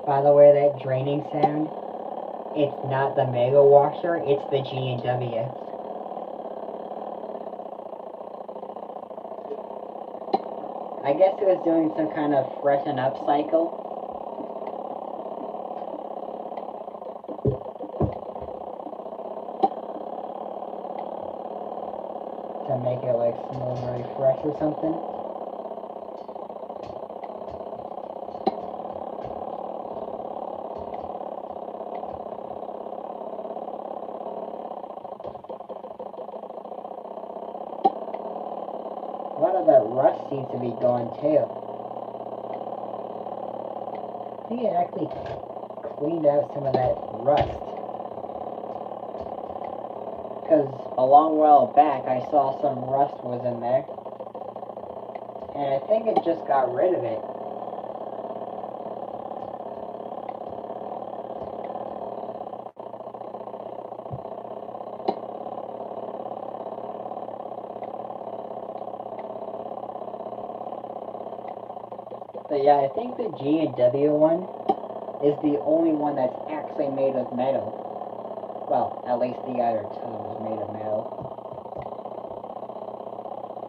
By the way, that draining sound, it's not the Mega Washer, it's the G&W. I guess it was doing some kind of freshen up cycle. to make it like smell very fresh or something. A lot of that rust seems to be gone too. I think it actually cleaned out some of that rust. Because a long while back I saw some rust was in there. And I think it just got rid of it. But yeah, I think the G&W one is the only one that's actually made of metal. Well, at least the other two was made of metal.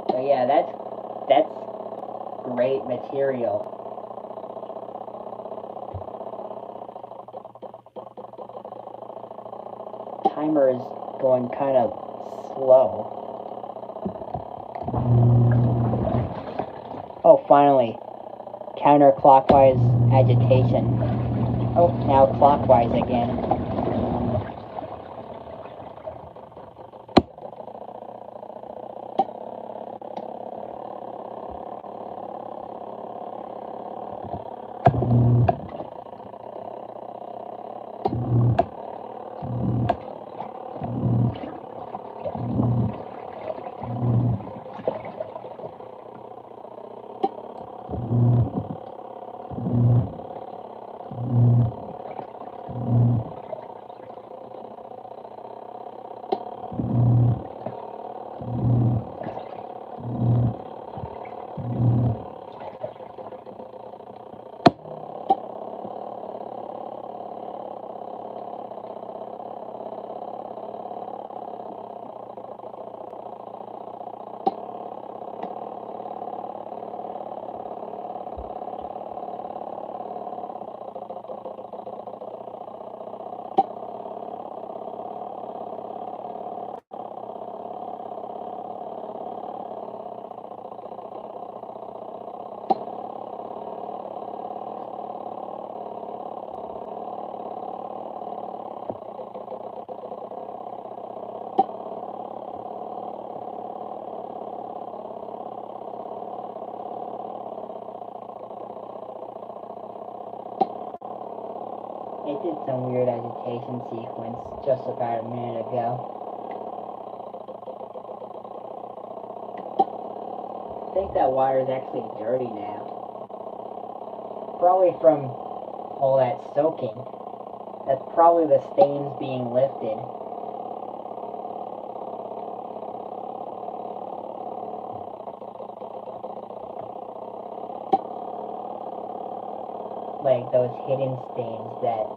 But yeah, that's great material. Timer is going kind of slow. Oh, finally. Counterclockwise agitation. Oh, now clockwise again. It did some weird agitation sequence just about a minute ago. I think that water is actually dirty now. Probably from all that soaking. That's probably the stains being lifted. Like those hidden stains that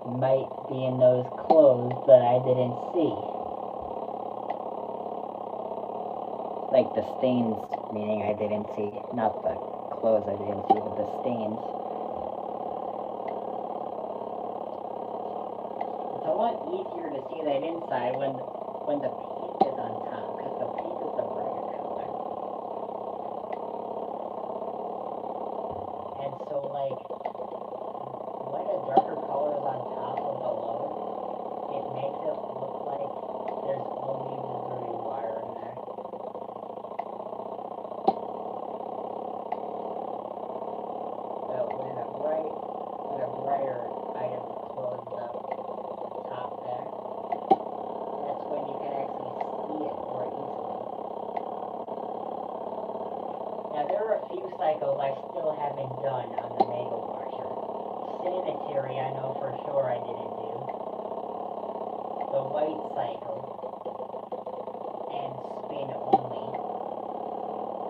might be in those clothes that I didn't see. Like the stains, meaning I didn't see, not the clothes I didn't see, but the stains. It's a lot easier to see that inside when the paint is on top, because the paint is the brighter color. And so like, when a darker color is on top of the load, it makes it look like there's only the dirty wire in there. But when a brighter item closes up top there, that's when you can actually see it more easily. Now there are a few cycles I still haven't done on the Mega Washer. Sanitary, I know for sure I didn't do. The white cycle and spin only.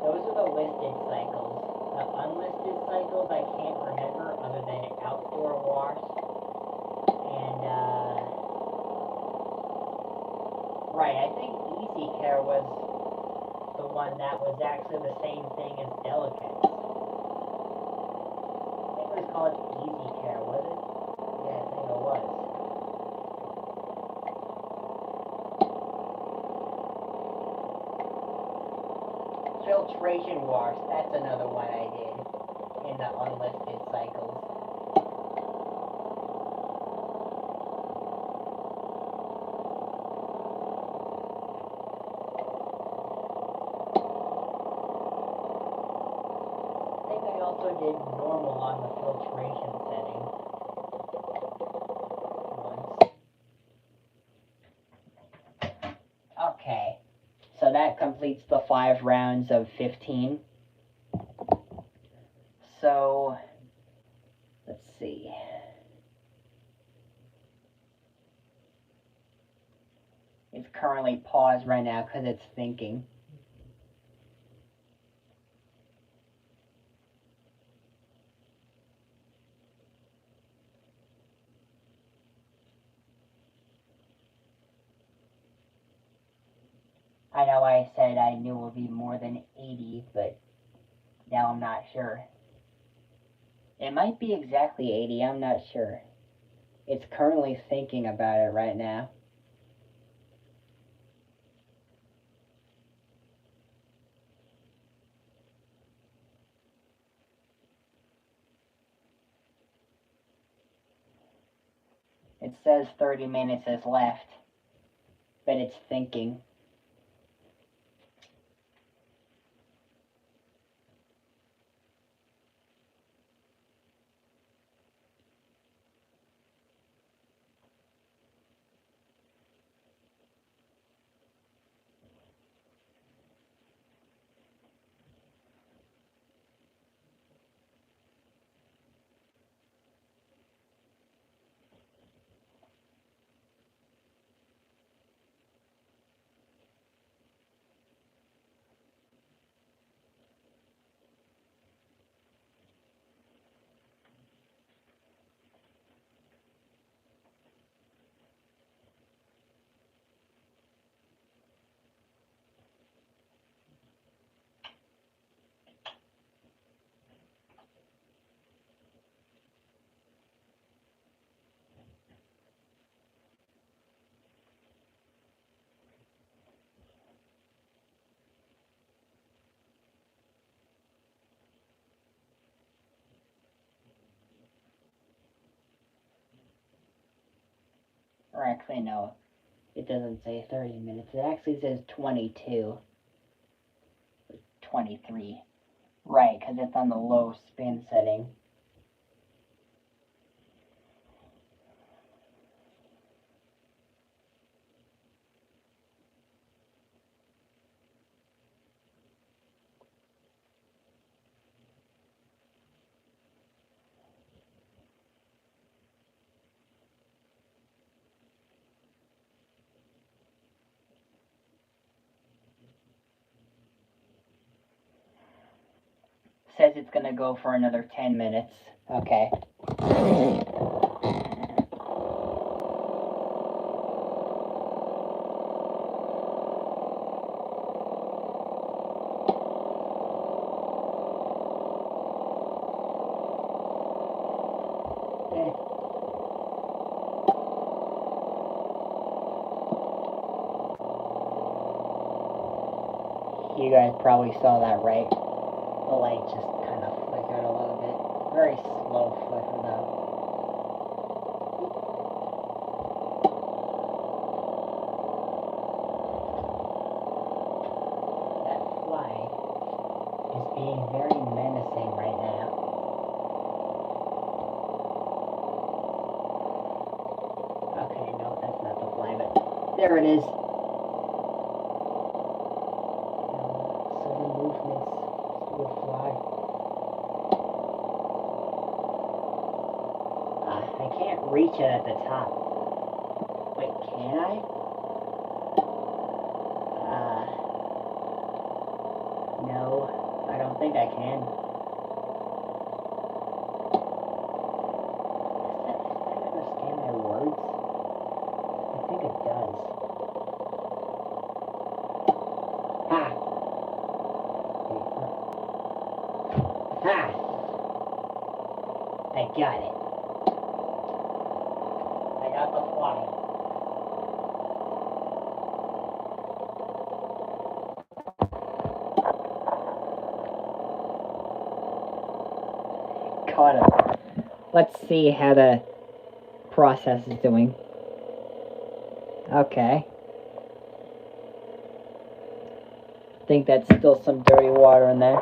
Those are the listed cycles. The unlisted cycles I can't remember other than outdoor wash and right, I think Easy Care was the one that was actually the same thing as Delicates. I think it was called Easy Care, was it? Yeah, I think it was. filtration wash, that's another one I did in the unlisted cycles. I think I also did normal on the filtration setting once. Okay, so that completes the 5 rounds of 15. So, let's see. It's currently paused right now because it's thinking. I know I said I knew it would be more than 80, but now I'm not sure. It might be exactly 80, I'm not sure. It's currently thinking about it right now. It says 30 minutes is left, but it's thinking. Or actually, no, it doesn't say 30 minutes. It actually says 22. 23. Right, because it's on the low spin setting. Says it's gonna go for another 10 minutes. Okay. You guys probably saw that, right? The light just kind of flickered a little bit. Very slow flicker, though. That fly is being very menacing right now. Okay, no, that's not the fly, but there it is. Sudden movements with fly. I can't reach it at the top. Wait, can I? No, I don't think I can. Does that understand my words? I think it does. Ha! Ha! I got it. I got the fly. caught it. Let's see how the process is doing. Okay. I think that's still some dirty water in there.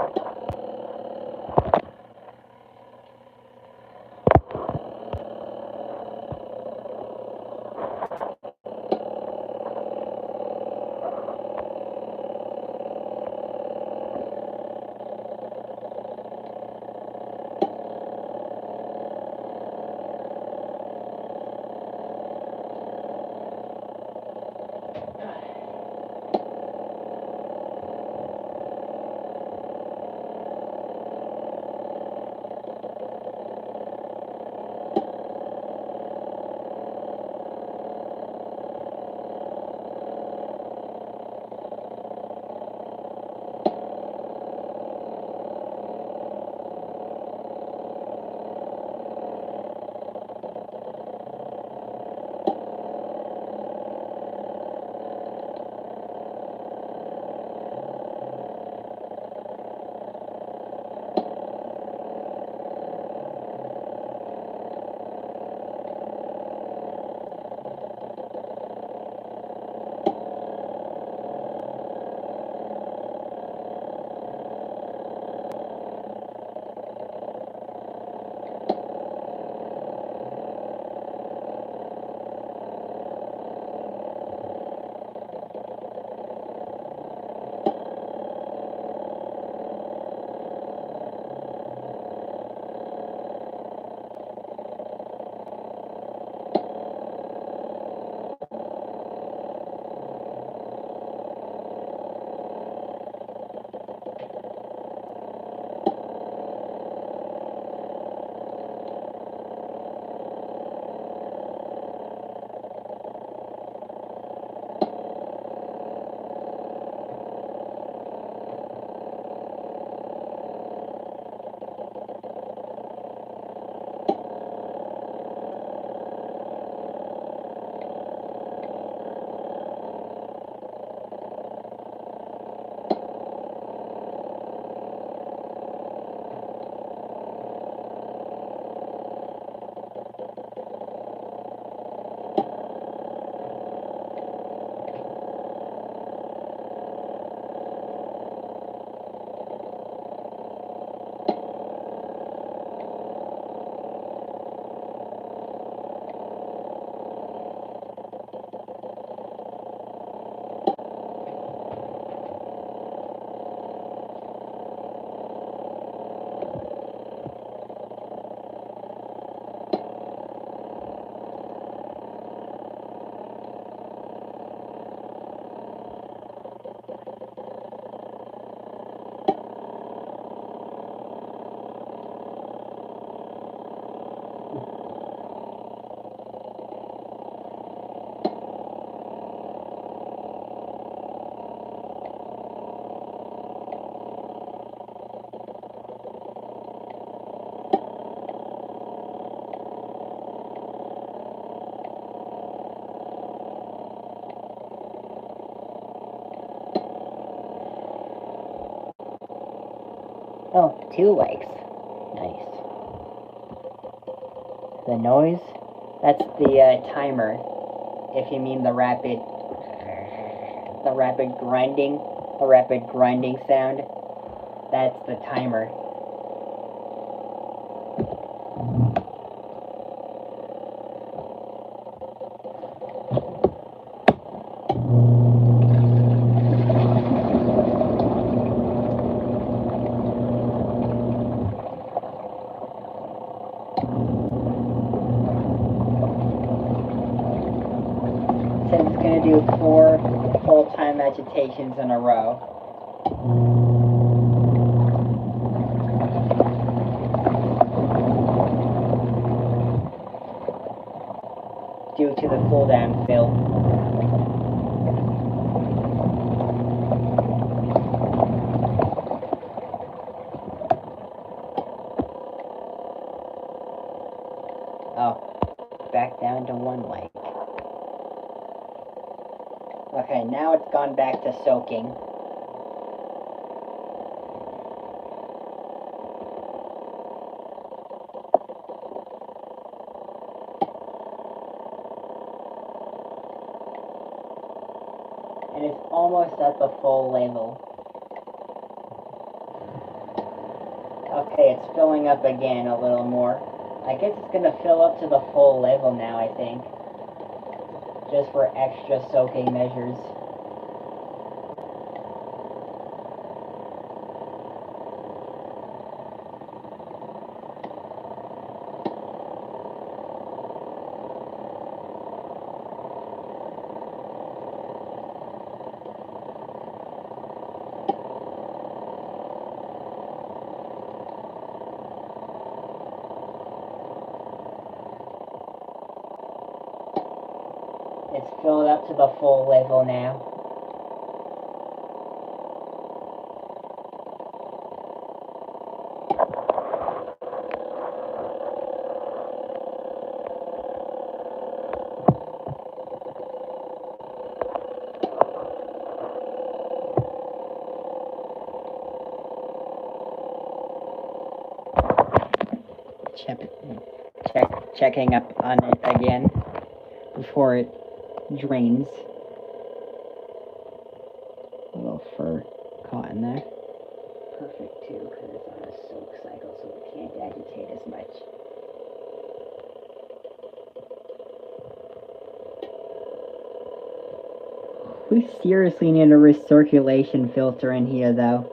Oh, 2 likes. Nice. The noise? That's the timer. If you mean the rapid grinding sound, that's the timer. So it's going to do 4 full-time agitations in a row. Due to the cooldown fill. Oh, back down to 1 like. Okay, now it's gone back to soaking. and it's almost at the full level. Okay, it's filling up again a little more. I guess it's going to fill up to the full level now, I think. Just for extra soaking measures. It's filled up to the full level now. Checking up on it again before it drains. A little fur caught in there. Perfect too, because it's on a soak cycle, so it can't agitate as much. We seriously need a recirculation filter in here, though.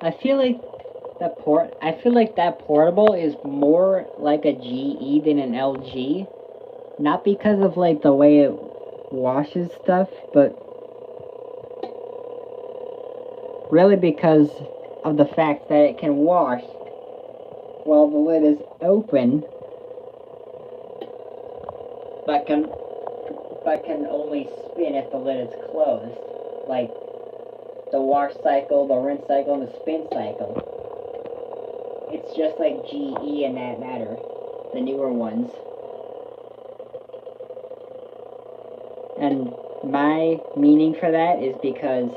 I feel like that portable is more like a GE than an LG. Not because of like the way it washes stuff, but really because of the fact that it can wash while the lid is open, but can only spin if the lid is closed. Like the wash cycle, the rinse cycle, and the spin cycle. It's just like GE in that matter, the newer ones. And my meaning for that is because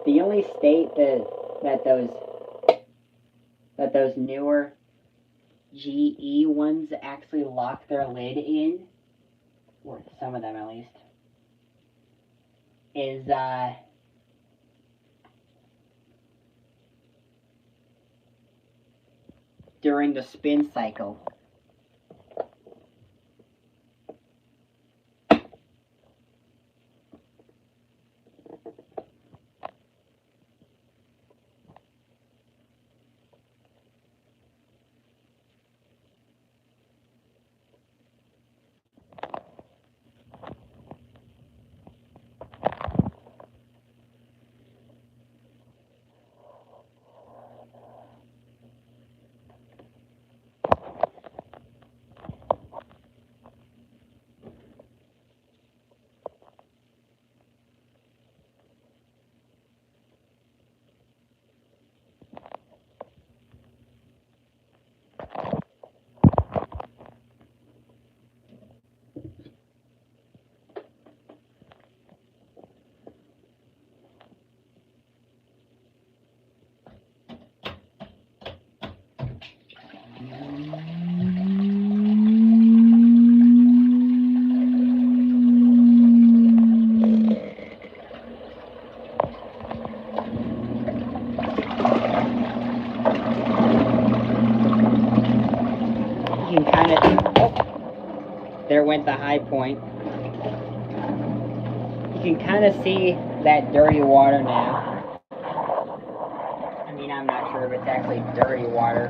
the only state that those newer GE ones actually lock their lid in, or some of them at least, is during the spin cycle. at the high point. You can kind of see that dirty water now. I mean, I'm not sure if it's actually dirty water.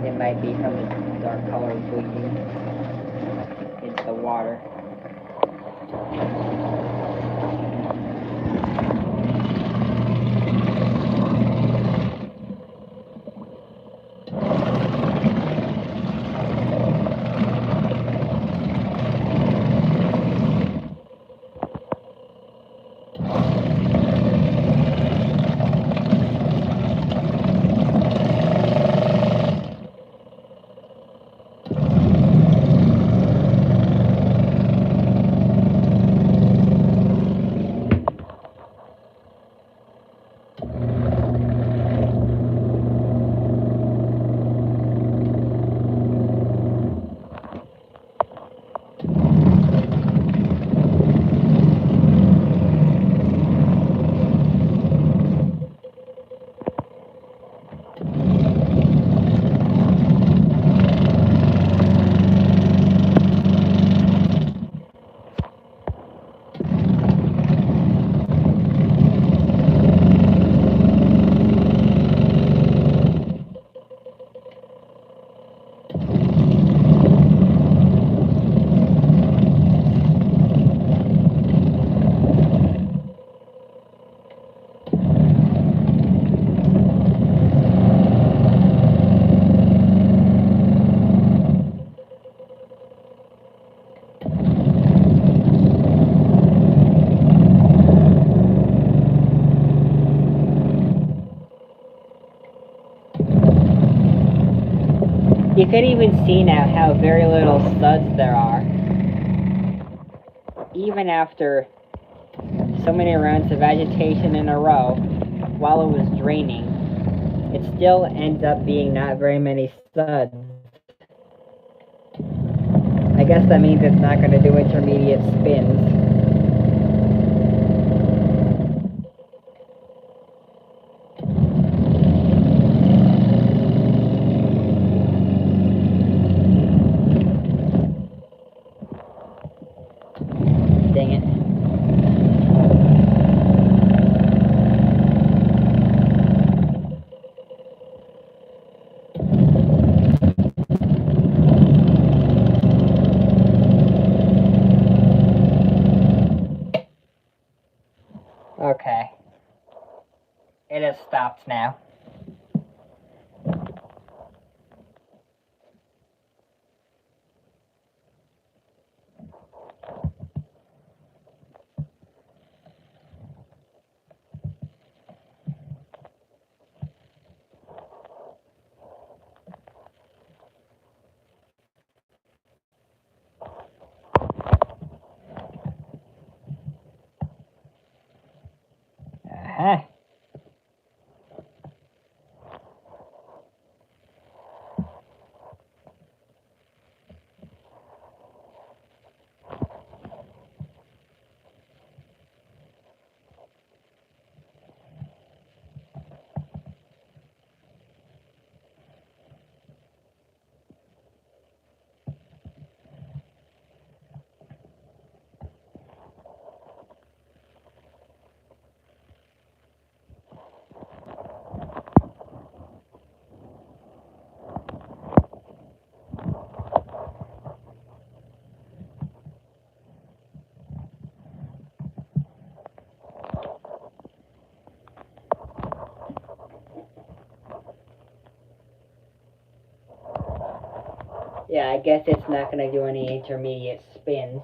It might be from the dark color bleeding into the water. You could even see now how very little suds there are. Even after so many rounds of agitation in a row, while it was draining, it still ends up being not very many suds. I guess that means it's not going to do intermediate spins. Dang it. Okay. It has stopped now. Uh-huh. Yeah, I guess it's not going to do any intermediate spins.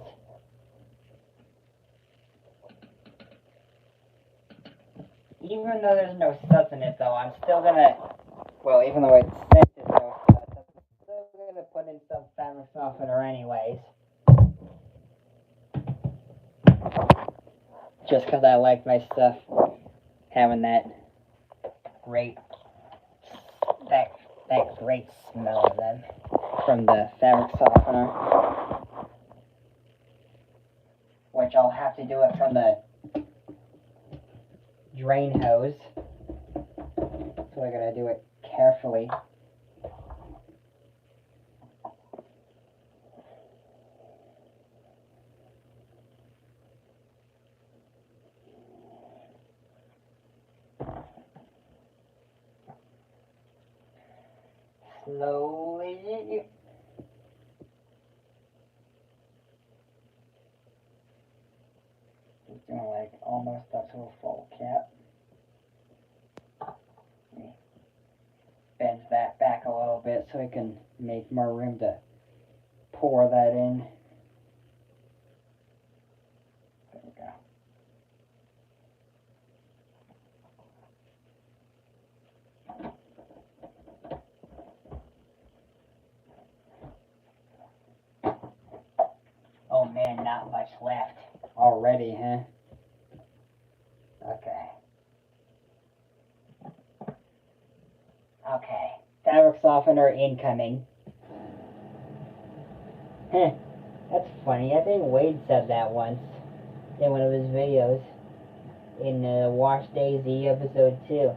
Even though there's no suds in it, though, I'm still going to, well, even though it says there's no suds, I'm still going to put in some fabric softener anyways. Just because I like my stuff having that great, that great smell of them from the fabric softener. Which I'll have to do it from the drain hose. So I gotta do it carefully. slowly. Just doing like almost up to a full cap. Bend that back a little bit so I can make more room to pour that in. There we go. Oh man, not much left already, huh? Okay. Okay. Fabric softener incoming. Heh. That's funny. I think Wade said that once in one of his videos in Wash Daisy episode 2.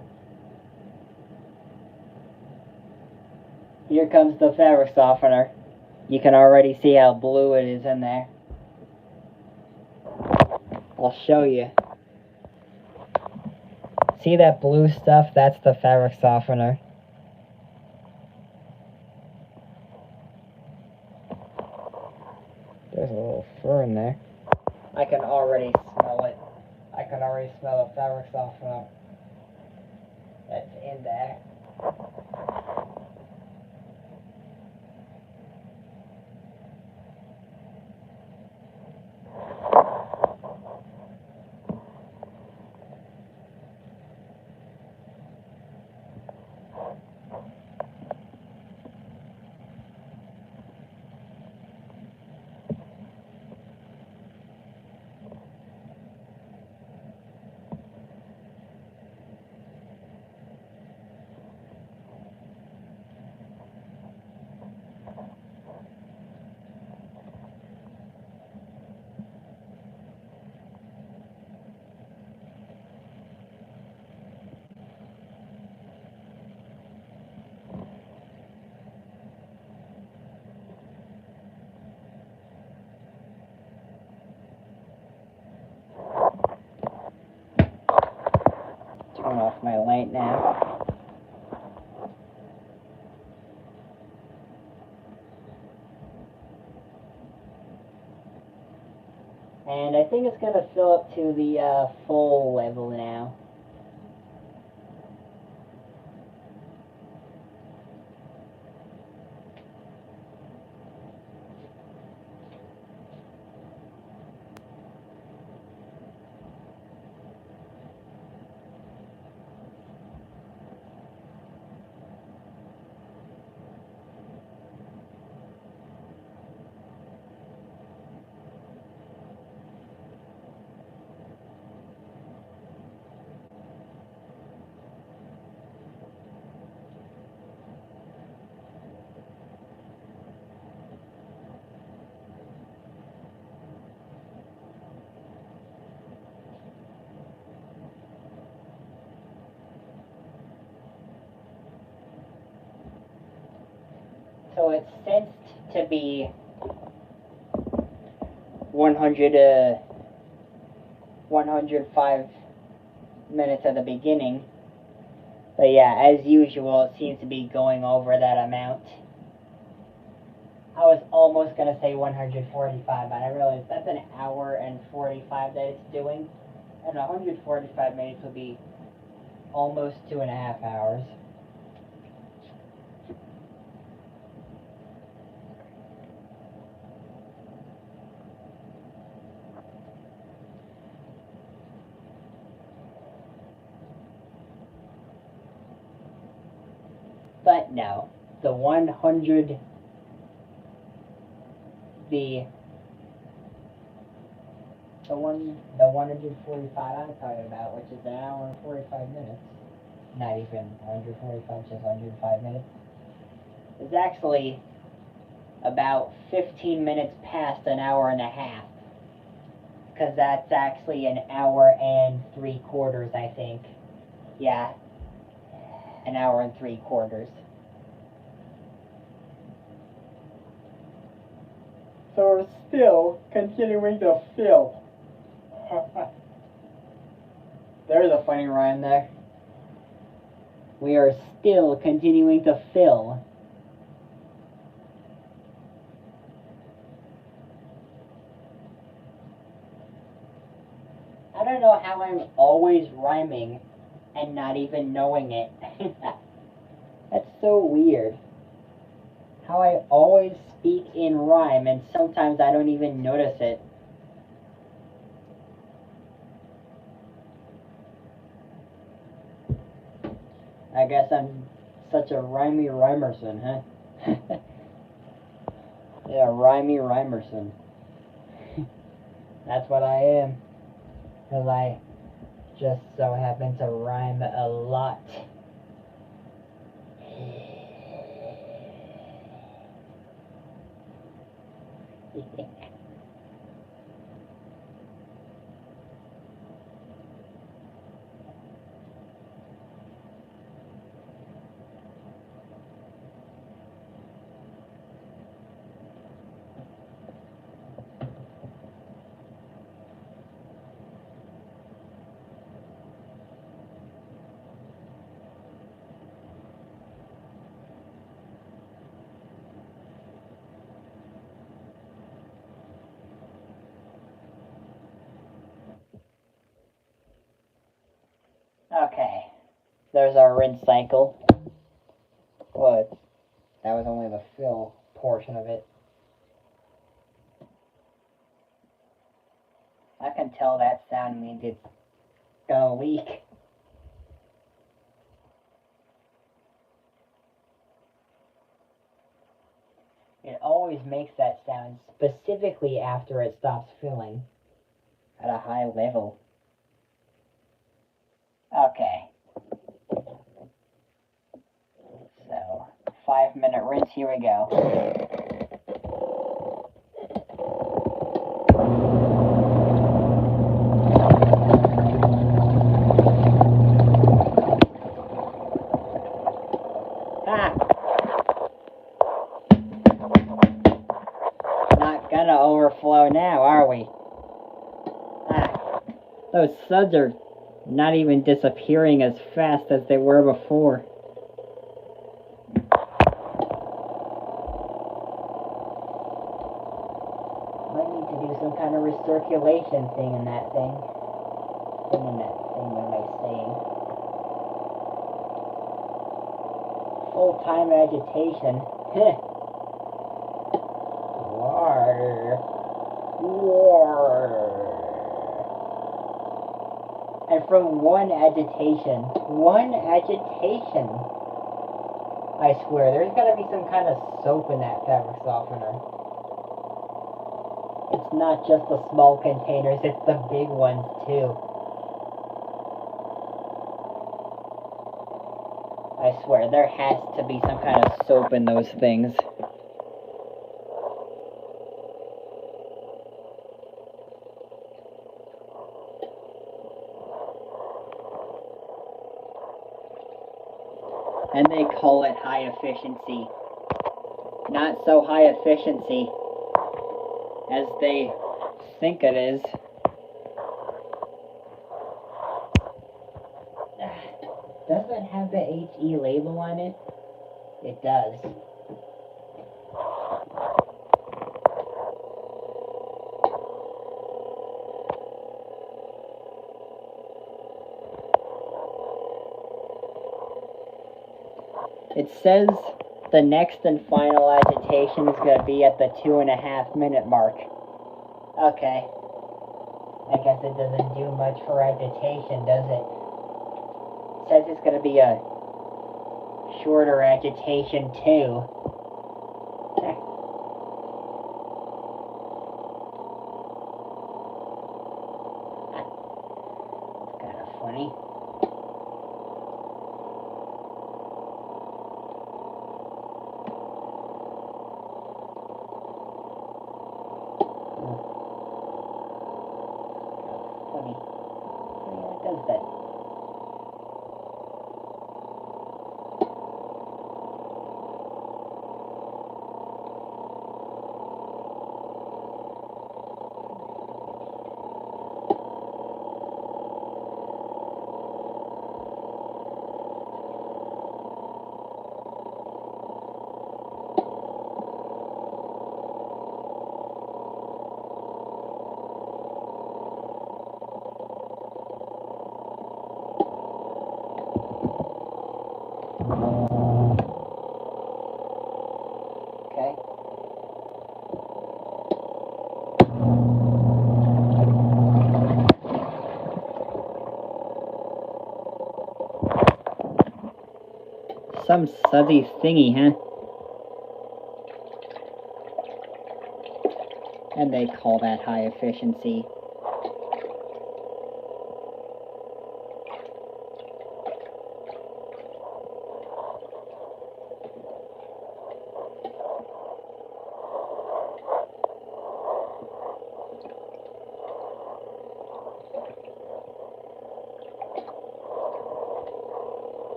Here comes the fabric softener. You can already see how blue it is in there. I'll show you. See that blue stuff? That's the fabric softener. There's a little fur in there. I can already smell it. I can already smell the fabric softener that's in there. Turn off my light now. And I think it's going to fill up to the full level now. So it's sensed to be 105 minutes at the beginning. But yeah, as usual, it seems to be going over that amount. I was almost going to say 145, but I realized that's an hour and 45 that it's doing. And 145 minutes would be almost 2.5 hours. But no, the 145 I'm talking about, which is an hour and 45 minutes, not even 145, just 105 minutes, is actually about 15 minutes past an hour and a half, because that's actually an hour and 3/4, I think. Yeah, an hour and 3/4. So we're still continuing to fill. There's a funny rhyme there. We are still continuing to fill. I don't know how I'm always rhyming and not even knowing it. That's so weird. How I always speak in rhyme and sometimes I don't even notice it. I guess I'm such a rhymey rhymerson, huh? Yeah, rhymey rhymerson. That's what I am. Because I just so happen to rhyme a lot. Okay, there's our rinse cycle. But that was only the fill portion of it. I can tell that sound means it's gonna leak. It always makes that sound specifically after it stops filling at a high level. Okay. So, 5-minute rinse, here we go. Not gonna overflow now, are we? Those suds are not even disappearing as fast as they were before. Might need to do some kind of recirculation thing in that thing. What am I saying? Full-time agitation. War. And from one agitation, I swear, there's gotta be some kind of soap in that fabric softener. It's not just the small containers, it's the big ones too. I swear, there has to be some kind of soap in those things. And they call it high efficiency. Not so high efficiency as they think it is. Does it have the HE label on it? It does. It says the next and final agitation is going to be at the 2.5-minute mark. Okay. I guess it doesn't do much for agitation, does it? It says it's going to be a shorter agitation too. It's kind of funny. What does that? some sudsy thingy, huh? And they call that high efficiency.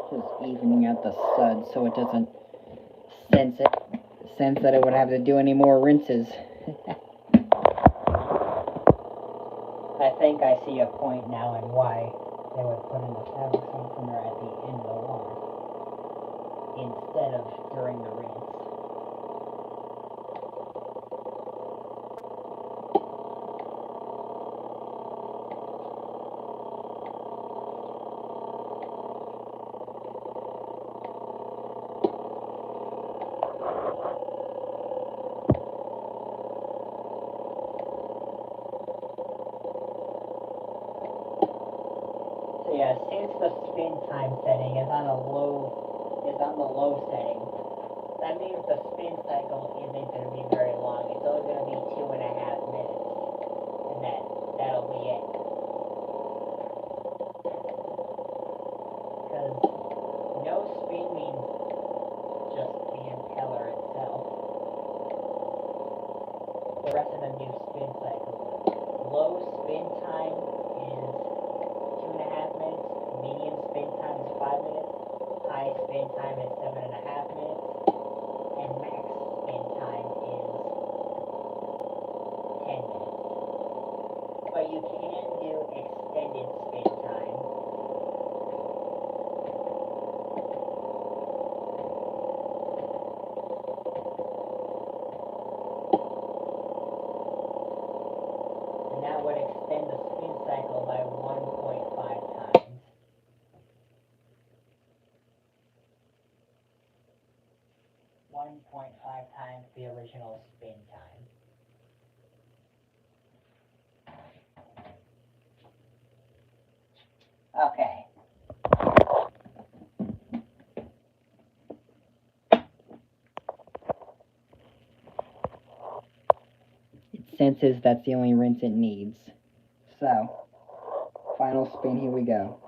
Just evening out the suds so it doesn't sense that it would have to do any more rinses. I think I see a point now in why they would put in the fabric softener at the end of the wash instead of during the rinse. So yeah, since the spin time setting is on the low setting, that means the spin cycle isn't going to be very long. It's only going to be 2.5 minutes, and that'll be it. Because no spin means just the impeller itself. The rest of them do spin cycles. Low spin time is 2.5 minutes, medium spin time is 5 minutes, high spin time is 7.5 minutes, and max spin time is 10 minutes. But you can do extended spin time. And that would extend the spin cycle by 1.5 times. 1.5 times the original spin time. Okay. It senses that's the only rinse it needs. So, final spin, here we go.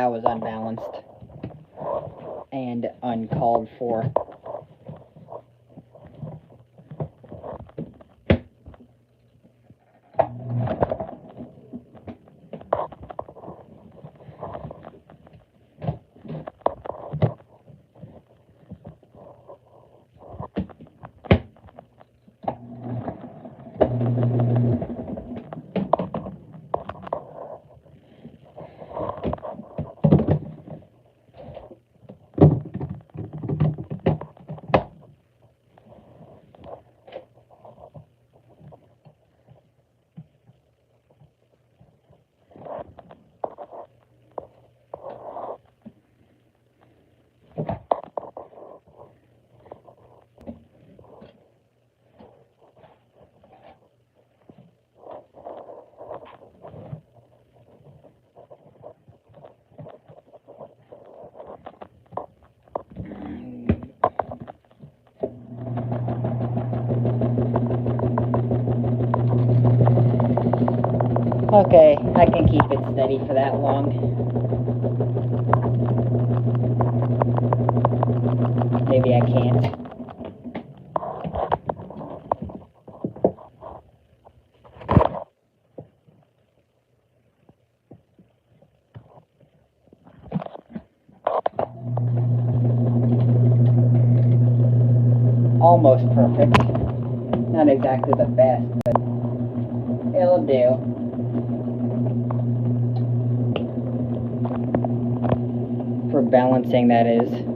that was unbalanced and uncalled for. Okay, I can keep it steady for that long. Maybe I can't. Almost perfect. Not exactly the best, but it'll do. For balancing, that is.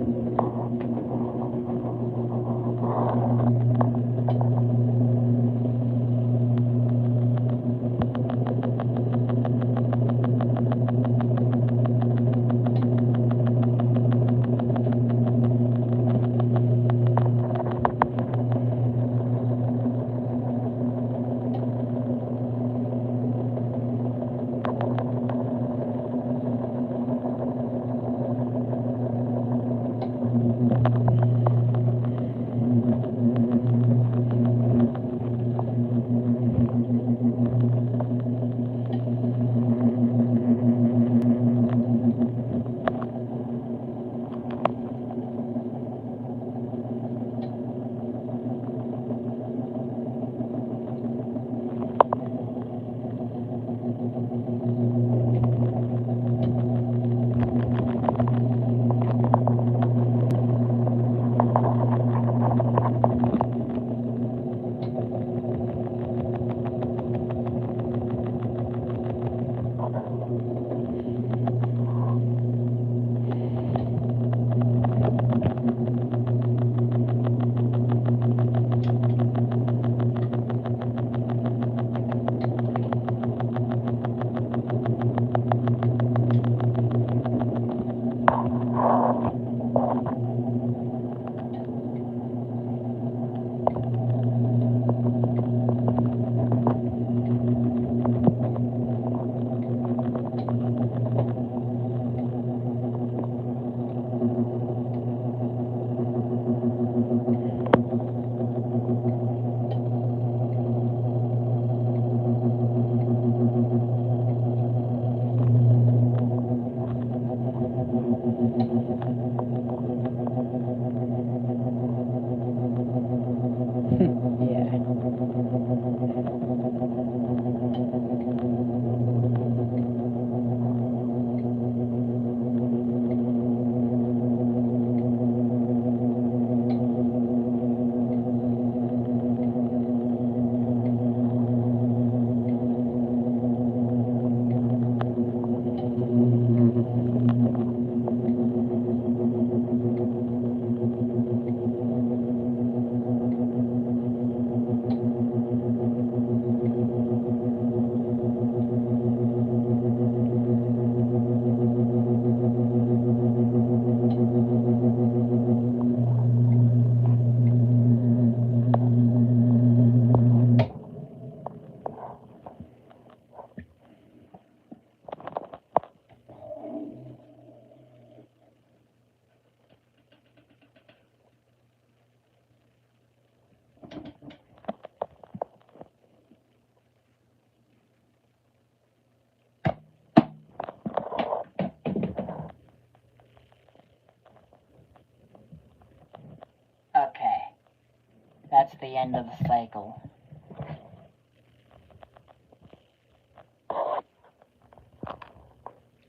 That's the end of the cycle.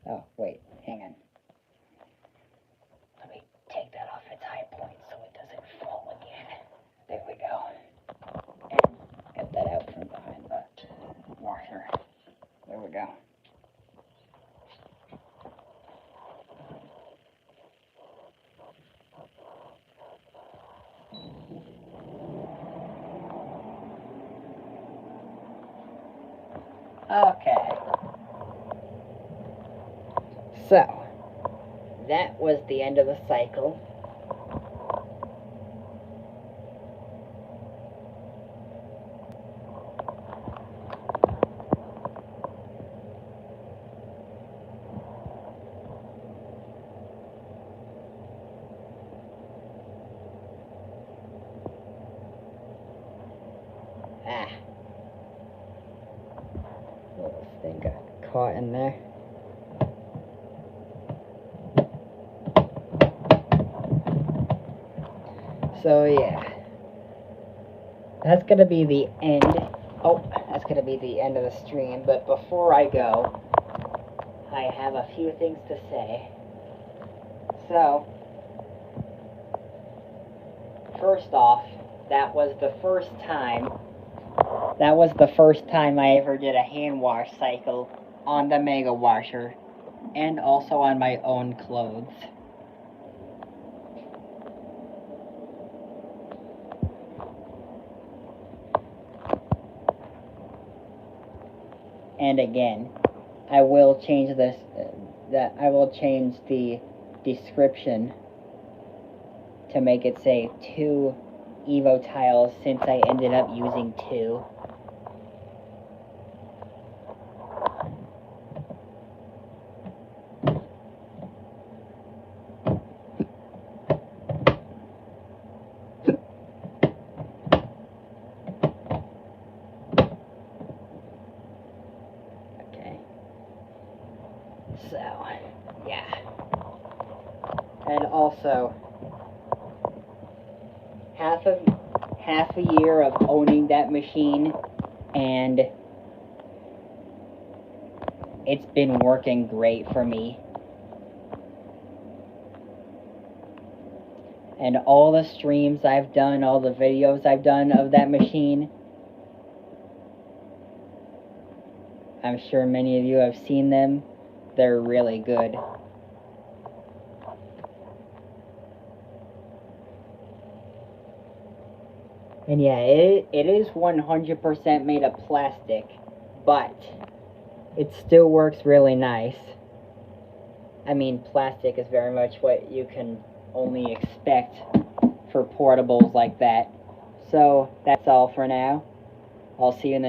Oh, wait, hang on. Let me take that off its high point so it doesn't fall again. There we go. And get that out from behind the washer. There we go. Okay. So, that was the end of the cycle. Little thing got caught in there. So yeah, that's gonna be the end. Oh, that's gonna be the end of the stream. But before I go, I have a few things to say. So, first off, that was the first time I ever did a hand wash cycle on the Mega Washer, and also on my own clothes. And again, I will change this. I will change the description to make it say 2 Evo tiles, since I ended up using 2. So, yeah. And also, half a year of owning that machine, and it's been working great for me. And all the streams I've done, all the videos I've done of that machine, I'm sure many of you have seen them. They're really good. And yeah, it is 100% made of plastic, but it still works really nice. I mean, plastic is very much what you can only expect for portables like that. So, that's all for now. I'll see you in the next